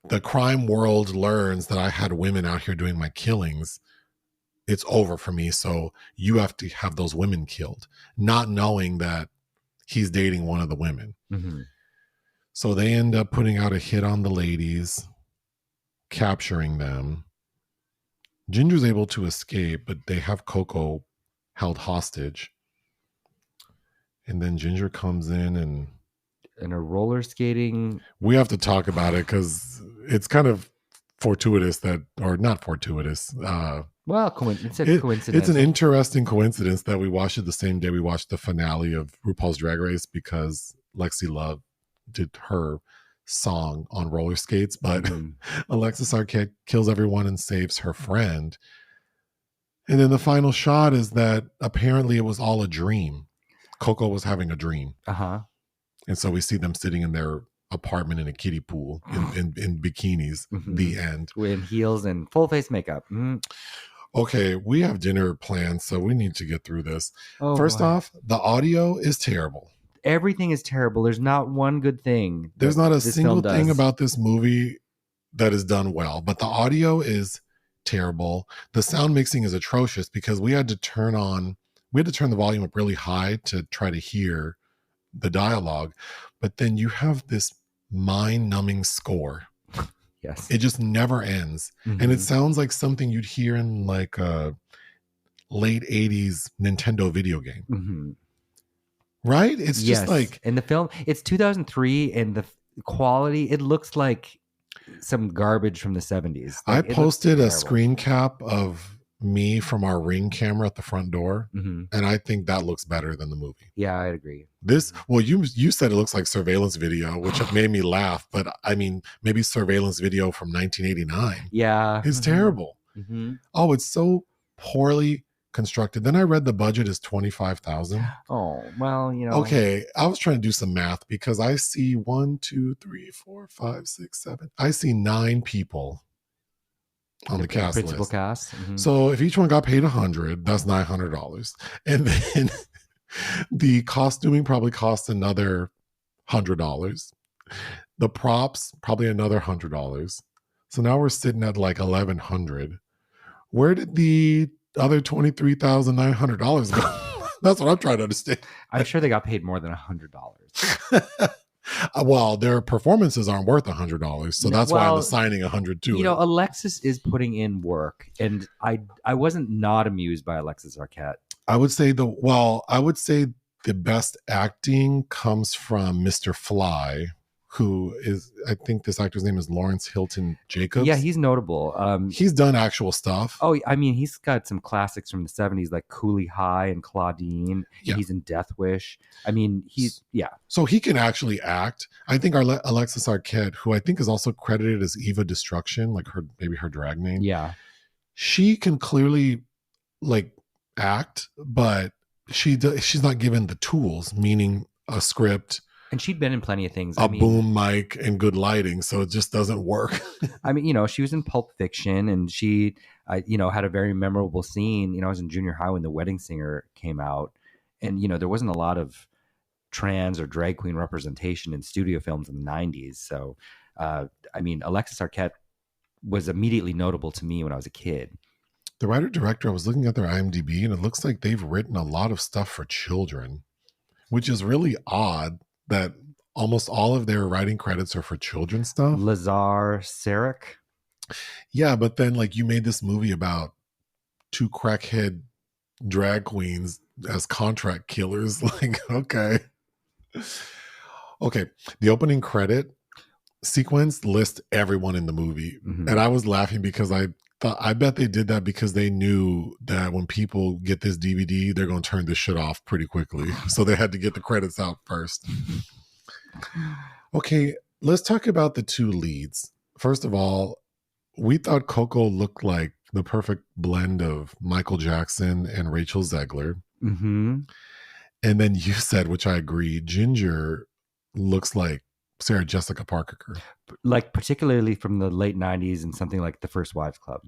the crime world learns that I had women out here doing my killings, it's over for me. So you have to have those women killed, not knowing that he's dating one of the women. So they end up putting out a hit on the ladies, capturing them. Ginger's able to escape, but they have Coco held hostage. And then Ginger comes in and a roller skating. We have to talk about it because it's kind of fortuitous that, or not fortuitous. Well, it's a coincidence. It's an interesting coincidence that we watched it the same day we watched the finale of RuPaul's Drag Race because Lexi Love did her song on roller skates, but Alexis Arquette kills everyone and saves her friend. And then the final shot is that apparently it was all a dream. Coco was having a dream. And so we see them sitting in their apartment in a kiddie pool in bikinis. The end. With heels and full face makeup. Okay, we have dinner plans, so we need to get through this. First off, the audio is terrible. Everything is terrible. There's not one good thing. There's not a single thing about this movie that is done well, but the audio is terrible. The sound mixing is atrocious because we had to turn the volume up really high to try to hear the dialogue. But then you have this mind-numbing score. Yes. It just never ends. And it sounds like something you'd hear in like a late 80s Nintendo video game. Right? It's just like... in the film, it's 2003 and the quality, it looks like some garbage from the 70s. Like, I posted a screen cap of me from our Ring camera at the front door, and I think that looks better than the movie. Yeah, I agree. You said it looks like surveillance video, which made me laugh, but I mean, maybe surveillance video from 1989. Yeah. It's terrible. Oh, it's so poorly constructed. Then I read the budget is $25,000. Oh, well, Okay, I was trying to do some math because I see 1, 2, 3, 4, 5, 6, 7. I see 9 people on the cast principal list. Cast. So if each one got paid $100, that's $900. And then the costuming probably cost another $100. The props probably another $100. So now we're sitting at like $1,100. Where did the other $23,900 go? That's what I'm trying to understand. I'm sure they got paid more than $100. Well, their performances aren't worth $100, so that's why I'm assigning $100 to it. Alexis is putting in work, and I wasn't not amused by Alexis Arquette. I would say the best acting comes from Mr. Fly, who is, I think this actor's name is Lawrence Hilton Jacobs. Yeah, he's notable. He's done actual stuff. Oh, I mean, he's got some classics from the 70s like Cooley High and Claudine. Yeah. He's in Death Wish. I mean, So he can actually act. I think our Alexis Arquette, who I think is also credited as Eva Destruction, like maybe her drag name. Yeah. She can clearly like act, but she's not given the tools, meaning a script. And she'd been in plenty of things. Boom mic and good lighting, so it just doesn't work. I mean, she was in Pulp Fiction, and she, had a very memorable scene. I was in junior high when The Wedding Singer came out, and there wasn't a lot of trans or drag queen representation in studio films in the 90s. So, Alexis Arquette was immediately notable to me when I was a kid. The writer-director, I was looking at their IMDb, and it looks like they've written a lot of stuff for children, which is really odd that almost all of their writing credits are for children's stuff. Lazar Sarek. Yeah, but then like you made this movie about 2 crackhead drag queens as contract killers. Like, okay. The opening credit sequence lists everyone in the movie. Mhm. And I was laughing because I thought, I bet they did that because they knew that when people get this DVD, they're going to turn this shit off pretty quickly. So they had to get the credits out first. Okay, let's talk about the two leads. First of all, we thought Coco looked like the perfect blend of Michael Jackson and Rachel Zegler. Mm-hmm. And then you said, which I agree, Ginger looks like Sarah Jessica Parker. Like particularly from the late 90s and something like The First Wives Club.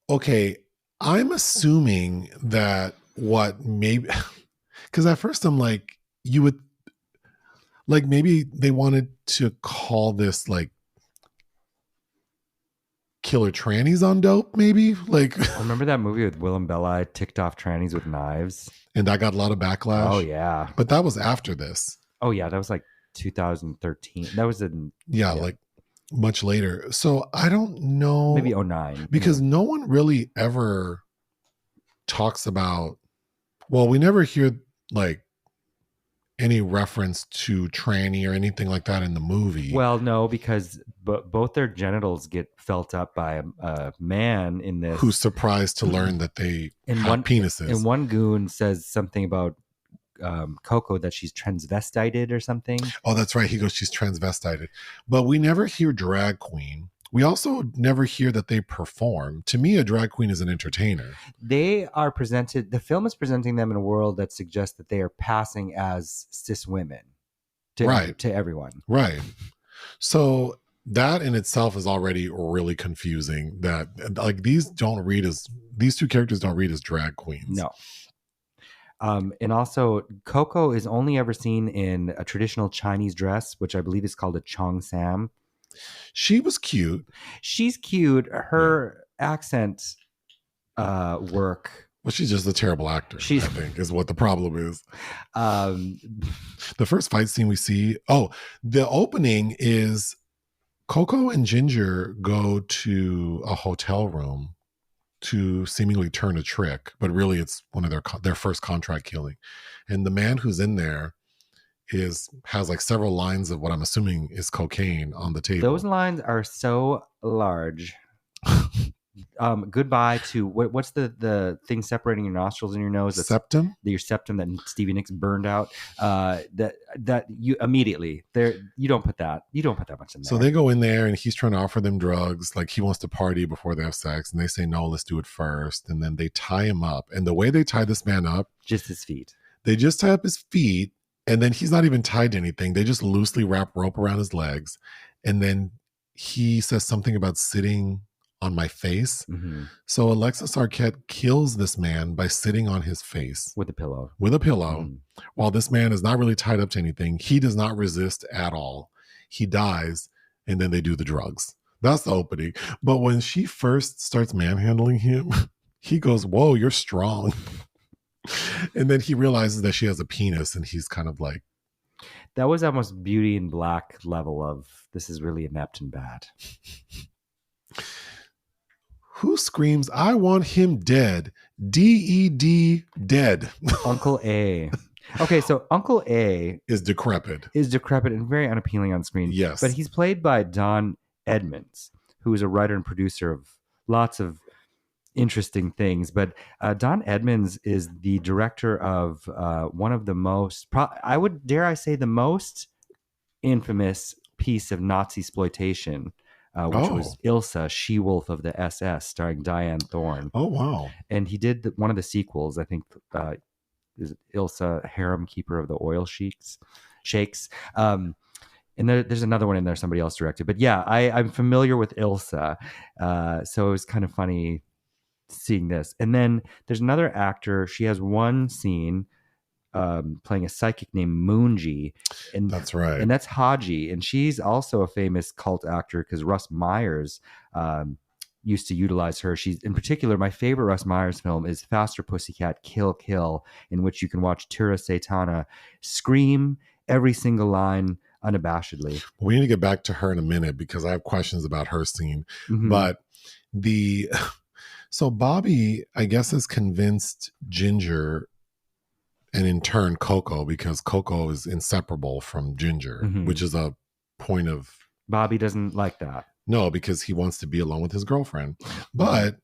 Okay, I'm assuming that what maybe, because at first I'm like, you would, like maybe they wanted to call this like Killer Trannies on Dope, maybe? Like, Remember that movie with Willem Bella, ticked off trannies with knives? and I got a lot of backlash. Oh, yeah. But that was after this. Oh, yeah. That was like 2013. That was Yeah, like much later. So I don't know. maybe 09. Because no one really ever talks about, well, we never hear like any reference to tranny or anything like that in the movie. Well, no, because both their genitals get felt up by a man in this. Who's surprised to learn that they have penises. And one goon says something about Coco that she's transvestited or something. Oh, that's right. He goes, she's transvestited. But we never hear drag queen. We also never hear that they perform. To me, a drag queen is an entertainer. They are presented, the film is presenting them in a world that suggests that they are passing as cis women to everyone. Right. So that in itself is already really confusing, that like these two characters don't read as drag queens. No. And also, Coco is only ever seen in a traditional Chinese dress, which I believe is called a cheongsam. She was cute. She's cute. Her accent work. Well, she's just a terrible actor, I think, is what the problem is. The first fight scene we see, the opening is Coco and Ginger go to a hotel room to seemingly turn a trick, but really it's one of their first contract killing. And the man who's in there has like several lines of what I'm assuming is cocaine on the table. Those lines are so large. Goodbye to what's the thing separating your nostrils and your nose? Septum? Your septum that Stevie Nicks burned out. That you immediately there. You don't put that much in there. So they go in there and he's trying to offer them drugs. Like he wants to party before they have sex, and they say no, let's do it first. And then they tie him up. And the way they tie this man up, just his feet. They just tie up his feet, and then he's not even tied to anything. They just loosely wrap rope around his legs, and then he says something about sitting on my face. Mm-hmm. So Alexis Arquette kills this man by sitting on his face with a pillow. While this man is not really tied up to anything. He does not resist at all. He dies, and then they do the drugs. That's the opening. But when she first starts manhandling him, he goes, "Whoa, you're strong." And then he realizes that she has a penis, and he's kind of like, that was almost Beauty in Black level of this is really inept and bad. Who screams, "I want him dead"? D-E-D, dead. Uncle A. Okay, so Uncle A is decrepit and very unappealing on screen. Yes. But he's played by Don Edmonds, who is a writer and producer of lots of interesting things. But Don Edmonds is the director of one of the most, the most infamous piece of Nazi exploitation, which was Ilsa, She-Wolf of the SS, starring Diane Thorne. Oh, wow. And he did one of the sequels, I think, is Ilsa, Harem Keeper of the Oil Sheiks. And there's another one in there somebody else directed. But yeah, I'm familiar with Ilsa. So it was kind of funny seeing this. And then there's another actor. She has one scene playing a psychic named Moonji, and that's right, and that's Haji, and she's also a famous cult actor because Russ Myers used to utilize her. She's in particular, my favorite Russ Myers film is Faster Pussycat Kill Kill, in which you can watch Tira Satana scream every single line unabashedly. We need to get back to her in a minute because I have questions about her scene. Mm-hmm. But so Bobby, I guess, has convinced Ginger, and in turn Coco, because Coco is inseparable from Ginger, mm-hmm. which is a point of Bobby doesn't like that. No, because he wants to be alone with his girlfriend. But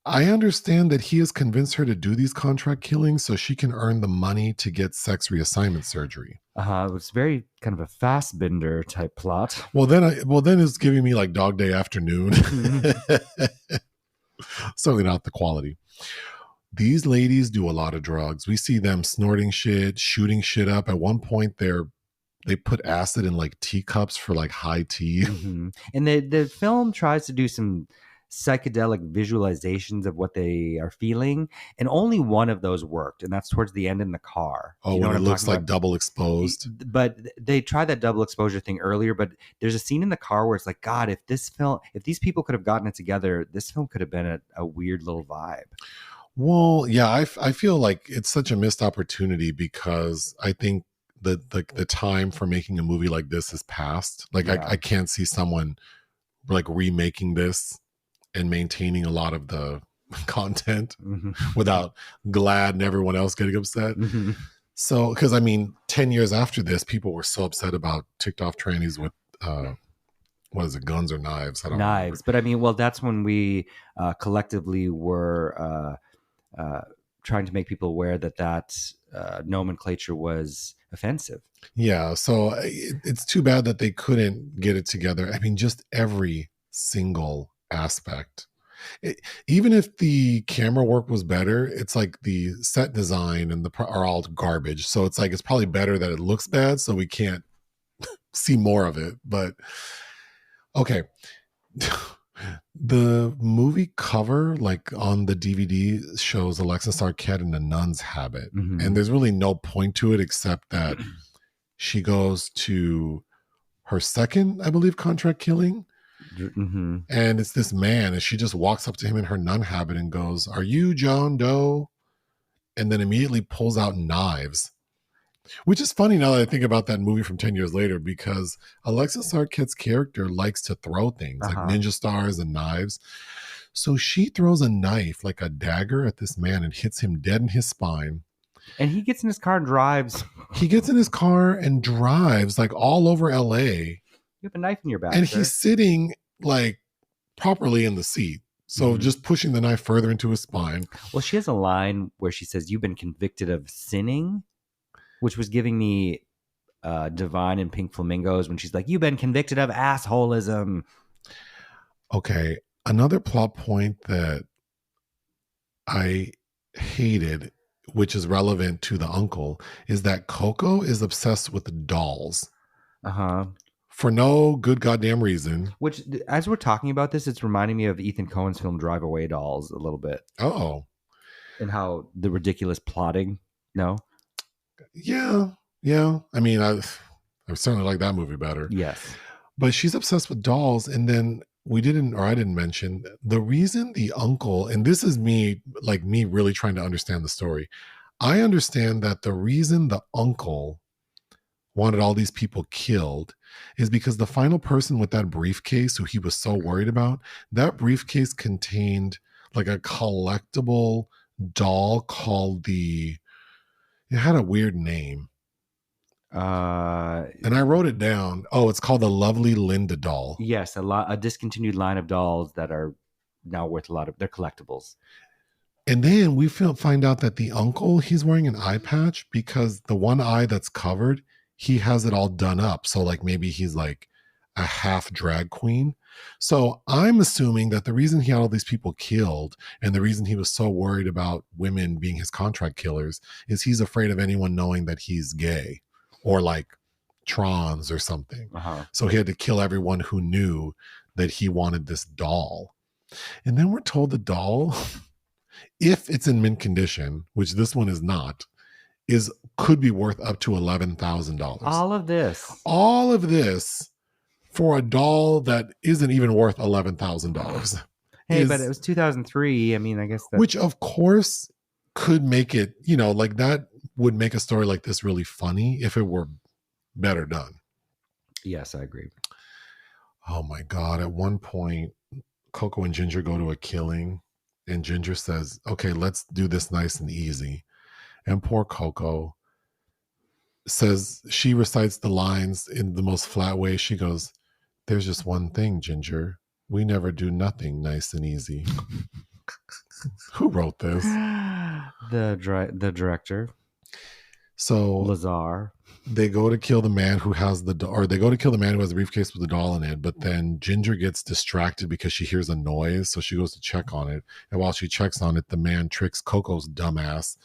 I understand that he has convinced her to do these contract killings so she can earn the money to get sex reassignment surgery. It was very kind of a fast bender type plot. Well, then it's giving me like Dog Day Afternoon. Certainly not the quality. These ladies do a lot of drugs. We see them snorting shit, shooting shit up. At one point, they put acid in like teacups for like high tea. And the film tries to do some psychedelic visualizations of what they are feeling, and only one of those worked, and that's towards the end in the car. Oh, when it looks like double exposed. But they tried that double exposure thing earlier, but there's a scene in the car where it's like, God, if these people could have gotten it together, this film could have been a weird little vibe. Well, yeah, I feel like it's such a missed opportunity because I think the time for making a movie like this is past. Like, yeah. I can't see someone like remaking this and maintaining a lot of the content without GLAAD and everyone else getting upset. So, because I mean, 10 years after this, people were so upset about ticked off trannies with what is it, guns or knives? I don't remember. But I mean, well, that's when we collectively were trying to make people aware that nomenclature was offensive. Yeah, so it's too bad that they couldn't get it together. I mean, just every single aspect. Even if the camera work was better, it's like the set design and are all garbage. So it's like it's probably better that it looks bad so we can't see more of it. But okay. The movie cover, like on the DVD, shows Alexis Arquette in a nun's habit. And there's really no point to it except that she goes to her second, I believe, contract killing. And it's this man, and she just walks up to him in her nun habit and goes, "Are you John Doe?" And then immediately pulls out knives. Which is funny now that I think about that movie from 10 years later, because Alexis Arquette's character likes to throw things like ninja stars and knives. So she throws a knife, like a dagger, at this man and hits him dead in his spine. And he gets in his car and drives. He gets in his car and drives like all over LA. You have a knife in your back. And he's sitting like properly in the seat. So just pushing the knife further into his spine. Well, she has a line where she says, "You've been convicted of sinning," which was giving me Divine and Pink Flamingos when she's like, "You've been convicted of assholism." Okay. Another plot point that I hated, which is relevant to the uncle, is that Coco is obsessed with dolls. For no good goddamn reason. Which, as we're talking about this, it's reminding me of Ethan Coen's film Drive Away Dolls a little bit. Oh. And how the ridiculous plotting, no? Yeah. I mean, I certainly like that movie better. Yes. But she's obsessed with dolls. And then I didn't mention the reason the uncle, and this is me really trying to understand the story. I understand that the reason the uncle wanted all these people killed is because the final person with that briefcase who he was so worried about, that briefcase contained like a collectible doll called it had a weird name. And I wrote it down. Oh, it's called the Lovely Linda doll. Yes, a discontinued line of dolls that are now worth a lot of, they're collectibles. And then we find out that the uncle, he's wearing an eye patch because the one eye that's covered, he has it all done up. So like maybe he's like a half drag queen. So I'm assuming that the reason he had all these people killed and the reason he was so worried about women being his contract killers is he's afraid of anyone knowing that he's gay or like trans or something. So he had to kill everyone who knew that he wanted this doll. And then we're told the doll, if it's in mint condition, which this one is not, could be worth up to $11,000. All of this for a doll that isn't even worth $11,000. Hey, but it was 2003. I mean, I guess which of course could make it, like that would make a story like this really funny if it were better done. Yes, I agree. Oh my God. At one point, Coco and Ginger go to a killing and Ginger says, "Okay, let's do this nice and easy." And poor Coco says, she recites the lines in the most flat way. She goes, There's just one thing, Ginger. We never do nothing nice and easy. Who wrote this? The director. So Lazar. they go to kill the man who has they go to kill the man who has the briefcase with the doll in it, but then Ginger gets distracted because she hears a noise, so she goes to check on it. And while she checks on it, the man tricks Coco's dumbass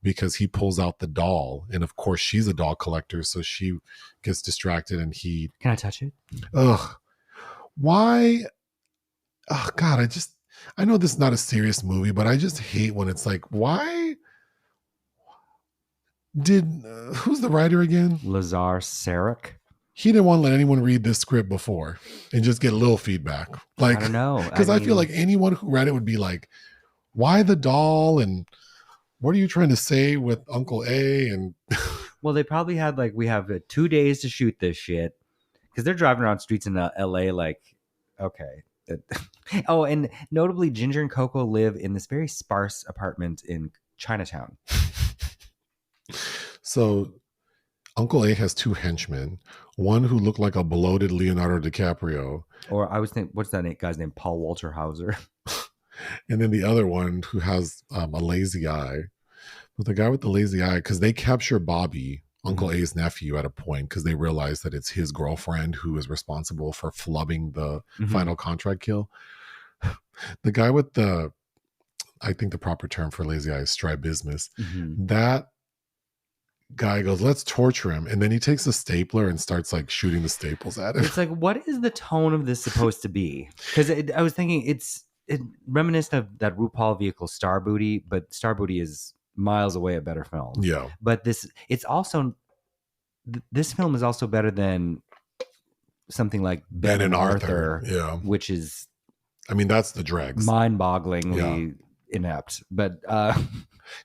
because he pulls out the doll. And of course, she's a doll collector, so she gets distracted and he... Can I touch it? Ugh. Why? Oh, God, I know this is not a serious movie, but I just hate when it's like, why... who's the writer again? Lazar Sarek. He didn't want to let anyone read this script before and just get a little feedback. Like, I don't know. Because I feel like anyone who read it would be like, why the doll? And what are you trying to say with Uncle A? And well, they probably had we have 2 days to shoot this shit because they're driving around streets in LA like, okay. Oh, and notably, Ginger and Coco live in this very sparse apartment in Chinatown. So Uncle A has 2 henchmen, one who looked like a bloated Leonardo DiCaprio. Or I was thinking, what's that guy's name? Paul Walter Hauser. And then the other one who has a lazy eye. But the guy with the lazy eye, because they capture Bobby, Uncle A's nephew, at a point because they realize that it's his girlfriend who is responsible for flubbing the final contract kill. The guy with I think the proper term for lazy eye is strabismus. That guy goes, let's torture him, and then he takes a stapler and starts shooting the staples at him. It's like, what is the tone of this supposed to be? Because I was thinking it reminiscent of that RuPaul vehicle Star Booty, but Star Booty is miles away a better film. Yeah, but this film is also better than something like Ben and Arthur. Yeah, which is, I mean, that's the dregs, mind-bogglingly inept. But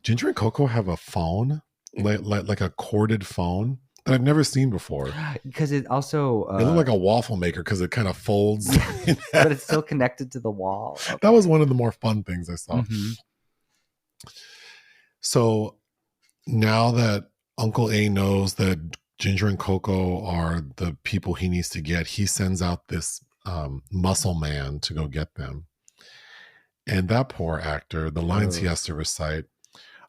Ginger and Coco have a phone. Like a corded phone that I've never seen before. Because it also... it looked like a waffle maker because it kind of folds. But it's still connected to the wall. Okay. That was one of the more fun things I saw. So now that Uncle A knows that Ginger and Coco are the people he needs to get, he sends out this muscle man to go get them. And that poor actor, the lines he has to recite,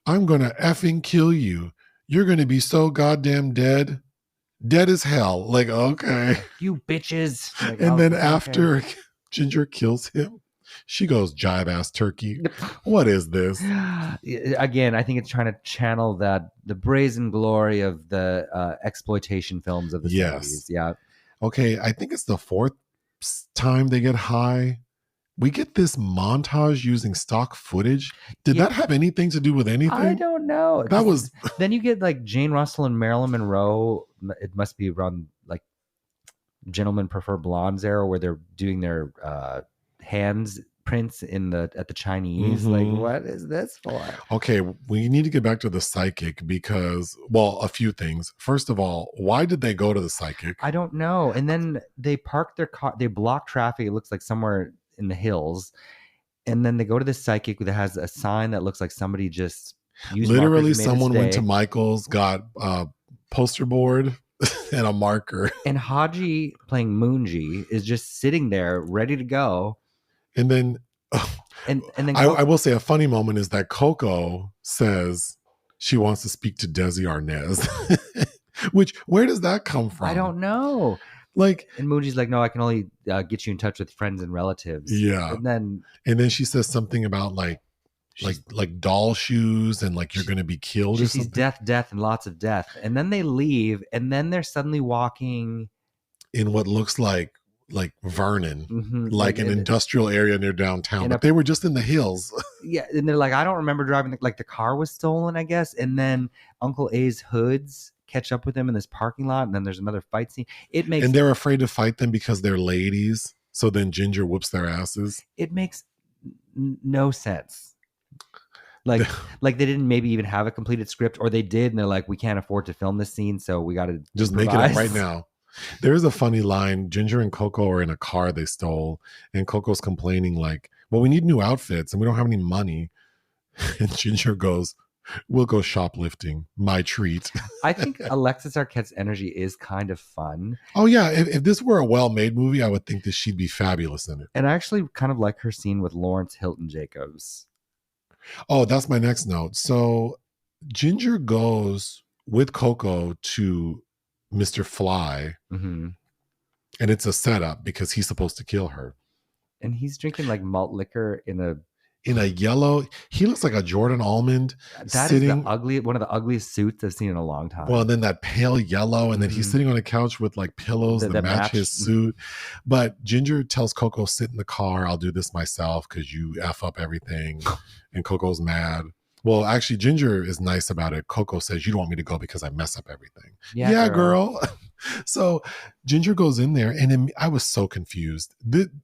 I'm going to effing kill you. You're going to be so goddamn dead. Dead as hell. Like, okay. You bitches. And then after Ginger kills him, she goes, jive ass turkey. What is this? Again, I think it's trying to channel the brazen glory of the exploitation films of the 70s. Yeah. Okay, I think it's the 4th time they get high. We get this montage using stock footage. Did that have anything to do with anything? I don't know. That was... Then you get Jane Russell and Marilyn Monroe. It must be around Gentlemen Prefer Blondes era where they're doing their hands prints at the Chinese. What is this for? Okay, we need to get back to the psychic because, well, a few things. First of all, why did they go to the psychic? I don't know. And then they park their car. They block traffic. It looks like somewhere in the hills, and then they go to the psychic that has a sign that looks like somebody just used literally someone went to Michael's, got a poster board and a marker, and Haji playing Moonji is just sitting there ready to go. And then and then I will say a funny moment is that Coco says she wants to speak to Desi Arnaz. Which, where does that come from? I don't know. And Moonji's like, no, I can only get you in touch with friends and relatives. Yeah. And then she says something about like doll shoes and you're going to be killed or something. She sees death, and lots of death. And then they leave, and then they're suddenly walking in what looks like Vernon, an industrial area near downtown. But they were just in the hills. Yeah. And they're like, I don't remember driving. The car was stolen, I guess. And then Uncle A's hoods catch up with them in this parking lot, and then there's another fight scene. And they're afraid to fight them because they're ladies. So then Ginger whoops their asses. It makes no sense. They didn't maybe even have a completed script, or they did, and they're like, we can't afford to film this scene, so we got to just make it up right now. There is a funny line. Ginger and Coco are in a car they stole, and Coco's complaining well, we need new outfits, and we don't have any money. And Ginger goes, We'll go shoplifting. My treat. I think Alexis Arquette's energy is kind of fun. Oh, yeah. If this were a well-made movie, I would think that she'd be fabulous in it. And I actually kind of like her scene with Lawrence Hilton Jacobs. Oh, that's my next note. So Ginger goes with Coco to Mr. Fly, Mm-hmm. and it's a setup because he's supposed to kill her. And he's drinking like malt liquor in a yellow, he looks like a Jordan Almond. That is one of the ugliest suits I've seen in a long time. Well, and then that pale yellow, and then he's sitting on a couch with like pillows that match his suit. But Ginger tells Coco, sit in the car, I'll do this myself because you F up everything. And Coco's mad. Well, actually, Ginger is nice about it. Coco says, you don't want me to go because I mess up everything. Yeah, girl. So Ginger goes in there, and I was so confused.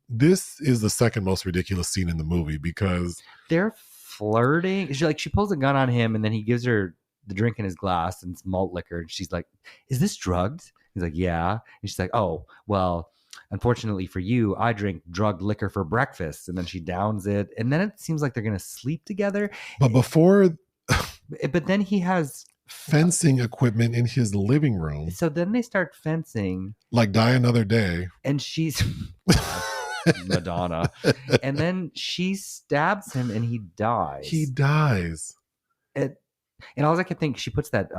This is the second most ridiculous scene in the movie because they're flirting. She pulls a gun on him, and then he gives her the drink in his glass, and it's malt liquor. And she's like, is this drugged? He's like, yeah. And she's like, oh, well, unfortunately for you, I drink drugged liquor for breakfast. And then she downs it. And then it seems like they're going to sleep together. But before... But then he has... fencing equipment in his living room. So then they start fencing. Like Die Another Day. And she's... Madonna. And then she stabs him and he dies. He dies. And all I could think, she puts that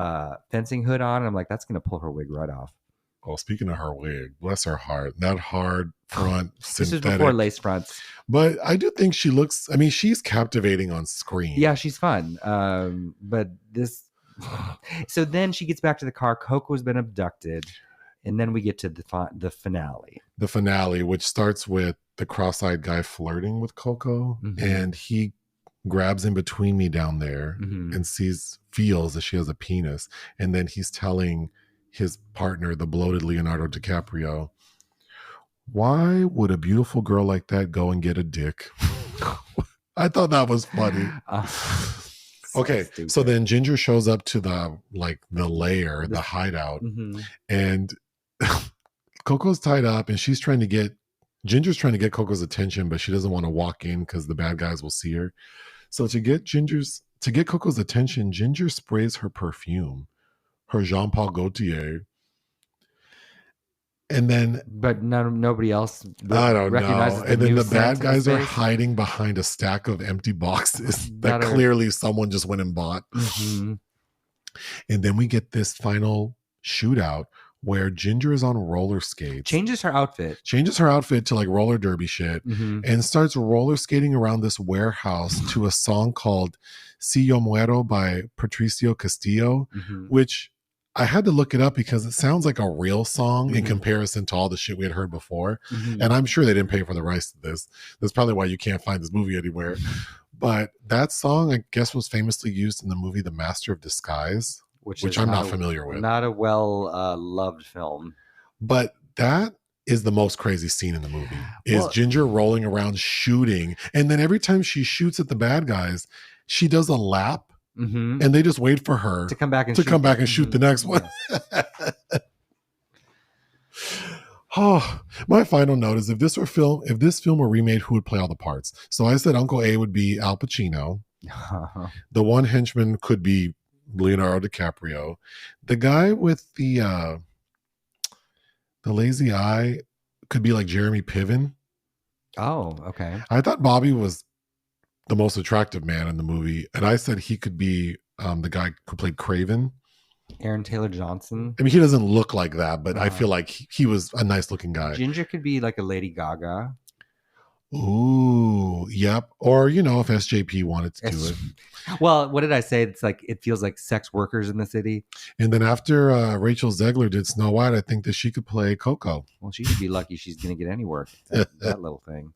fencing hood on, and I'm like, that's going to pull her wig right off. Oh, speaking of her wig, bless her heart. That hard front synthetic. This was before lace fronts. But I do think she looks, I mean, she's captivating on screen. Yeah, she's fun. But this... So then she gets back to the car. Coco's been abducted. And then we get to the finale. The finale, which starts with the cross-eyed guy flirting with Coco. Mm-hmm. And he grabs in between me down there and feels that she has a penis. And then he's telling his partner, the bloated Leonardo DiCaprio, why would a beautiful girl like that go and get a dick? I thought that was funny. Okay, so then Ginger shows up to the lair, the hideout, and Coco's tied up, and Ginger's trying to get Coco's attention, but she doesn't want to walk in because the bad guys will see her. So to get Coco's attention, Ginger sprays her perfume, her Jean Paul Gaultier, and then nobody else. I don't know. And then the bad guys are hiding behind a stack of empty boxes that clearly someone just went and bought. Mm-hmm. And then we get this final shootout where Ginger is on roller skates. Changes her outfit to like roller derby shit and starts roller skating around this warehouse to a song called Si Yo Muero by Patricio Castillo, which I had to look it up because it sounds like a real song in comparison to all the shit we had heard before. And I'm sure they didn't pay for the rights to this. That's probably why you can't find this movie anywhere. But that song, I guess, was famously used in the movie The Master of Disguise, which I'm not familiar with. Not a well-loved film. But that is the most crazy scene in the movie, is Ginger rolling around shooting. And then every time she shoots at the bad guys, she does a lap. And they just wait for her to come back and shoot the next one. Oh, my final note is if this film were remade, who would play all the parts? So I said Uncle A would be Al Pacino. The one henchman could be Leonardo DiCaprio. The guy with the lazy eye could be like Jeremy Piven. Oh, okay. I thought Bobby was the most attractive man in the movie, and I said he could be the guy who played Craven, Aaron Taylor Johnson. I mean, he doesn't look like that, but I feel like he was a nice looking guy. Ginger could be like a Lady Gaga. Ooh, yep. Or if SJP wanted to do it. Well, what did I say? It's like it feels like sex workers in the city. And then after Rachel Zegler did Snow White, I think that she could play Coco. Well, she should be lucky she's going to get any work. That little thing.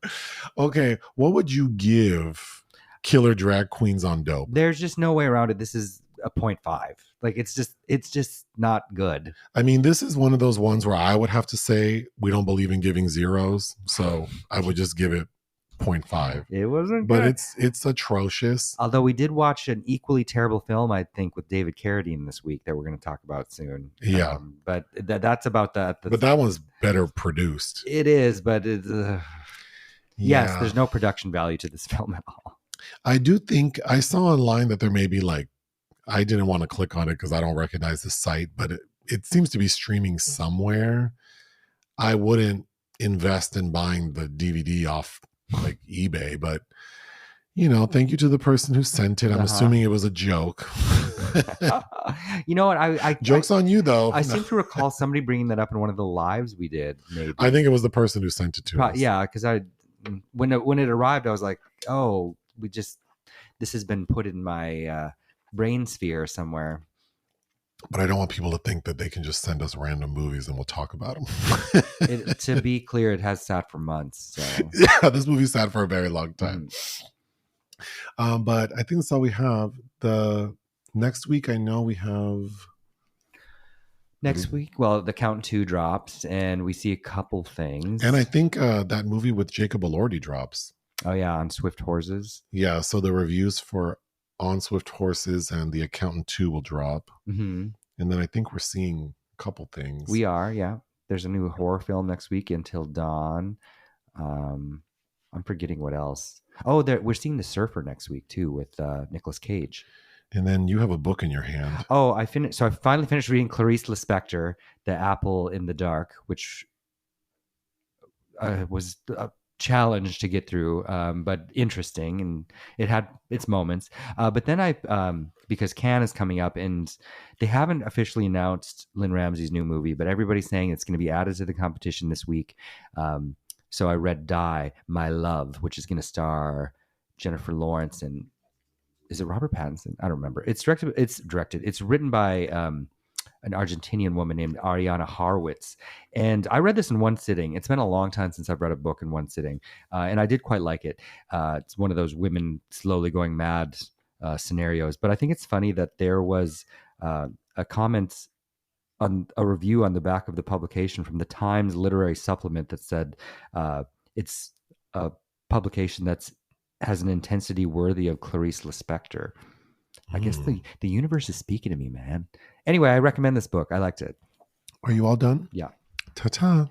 Okay, what would you give Killer Drag Queens on Dope? There's just no way around it. This is a 0.5. Like it's just not good. I mean, this is one of those ones where I would have to say we don't believe in giving zeros, so I would just give it 0.5. It wasn't good. But it's atrocious. Although we did watch an equally terrible film, I think, with David Carradine this week that we're going to talk about soon. Yeah. But that's about that. But that one's better produced. It is, but it's yes, there's no production value to this film at all. I do think I saw online that there may be like I didn't want to click on it because I don't recognize the site, but it seems to be streaming somewhere. I wouldn't invest in buying the DVD off like eBay, but thank you to the person who sent it. I'm assuming it was a joke. You know what? I Joke's on you, though. I seem to recall somebody bringing that up in one of the lives we did. Maybe I think it was the person who sent it to us. Yeah, because when it arrived, I was like, oh, this has been put in my brain sphere somewhere. But I don't want people to think that they can just send us random movies and we'll talk about them. To be clear, it has sat for months. So. Yeah, this movie sat for a very long time. But I think that's all we have. The next week, I know we have... Next week, well, The Count 2 drops, and we see a couple things. And I think that movie with Jacob Elordi drops. Oh, yeah, on Swift Horses. Yeah, so the reviews for On Swift Horses and The Accountant 2 will drop. Mm-hmm. And then I think we're seeing a couple things. We are, yeah. There's a new horror film next week, Until Dawn. I'm forgetting what else. Oh, we're seeing The Surfer next week, too, with Nicolas Cage. And then you have a book in your hand. Oh, I finally finished reading Clarice Lispector, The Apple in the Dark, which was a challenge to get through, but interesting, and it had its moments. But then because Cannes is coming up, and they haven't officially announced Lynn Ramsey's new movie, but everybody's saying it's going to be added to the competition this week. So I read Die, My Love, which is going to star Jennifer Lawrence and is it Robert Pattinson? I don't remember. It's directed. It's written by an Argentinian woman named Ariana Harwitz. And I read this in one sitting. It's been a long time since I've read a book in one sitting. And I did quite like it. It's one of those women slowly going mad scenarios. But I think it's funny that there was a comment on a review on the back of the publication from the Times Literary Supplement that said it's a publication that's has an intensity worthy of Clarice Lispector. I guess the universe is speaking to me, man. Anyway, I recommend this book. I liked it. Are you all done? Yeah. Ta-ta.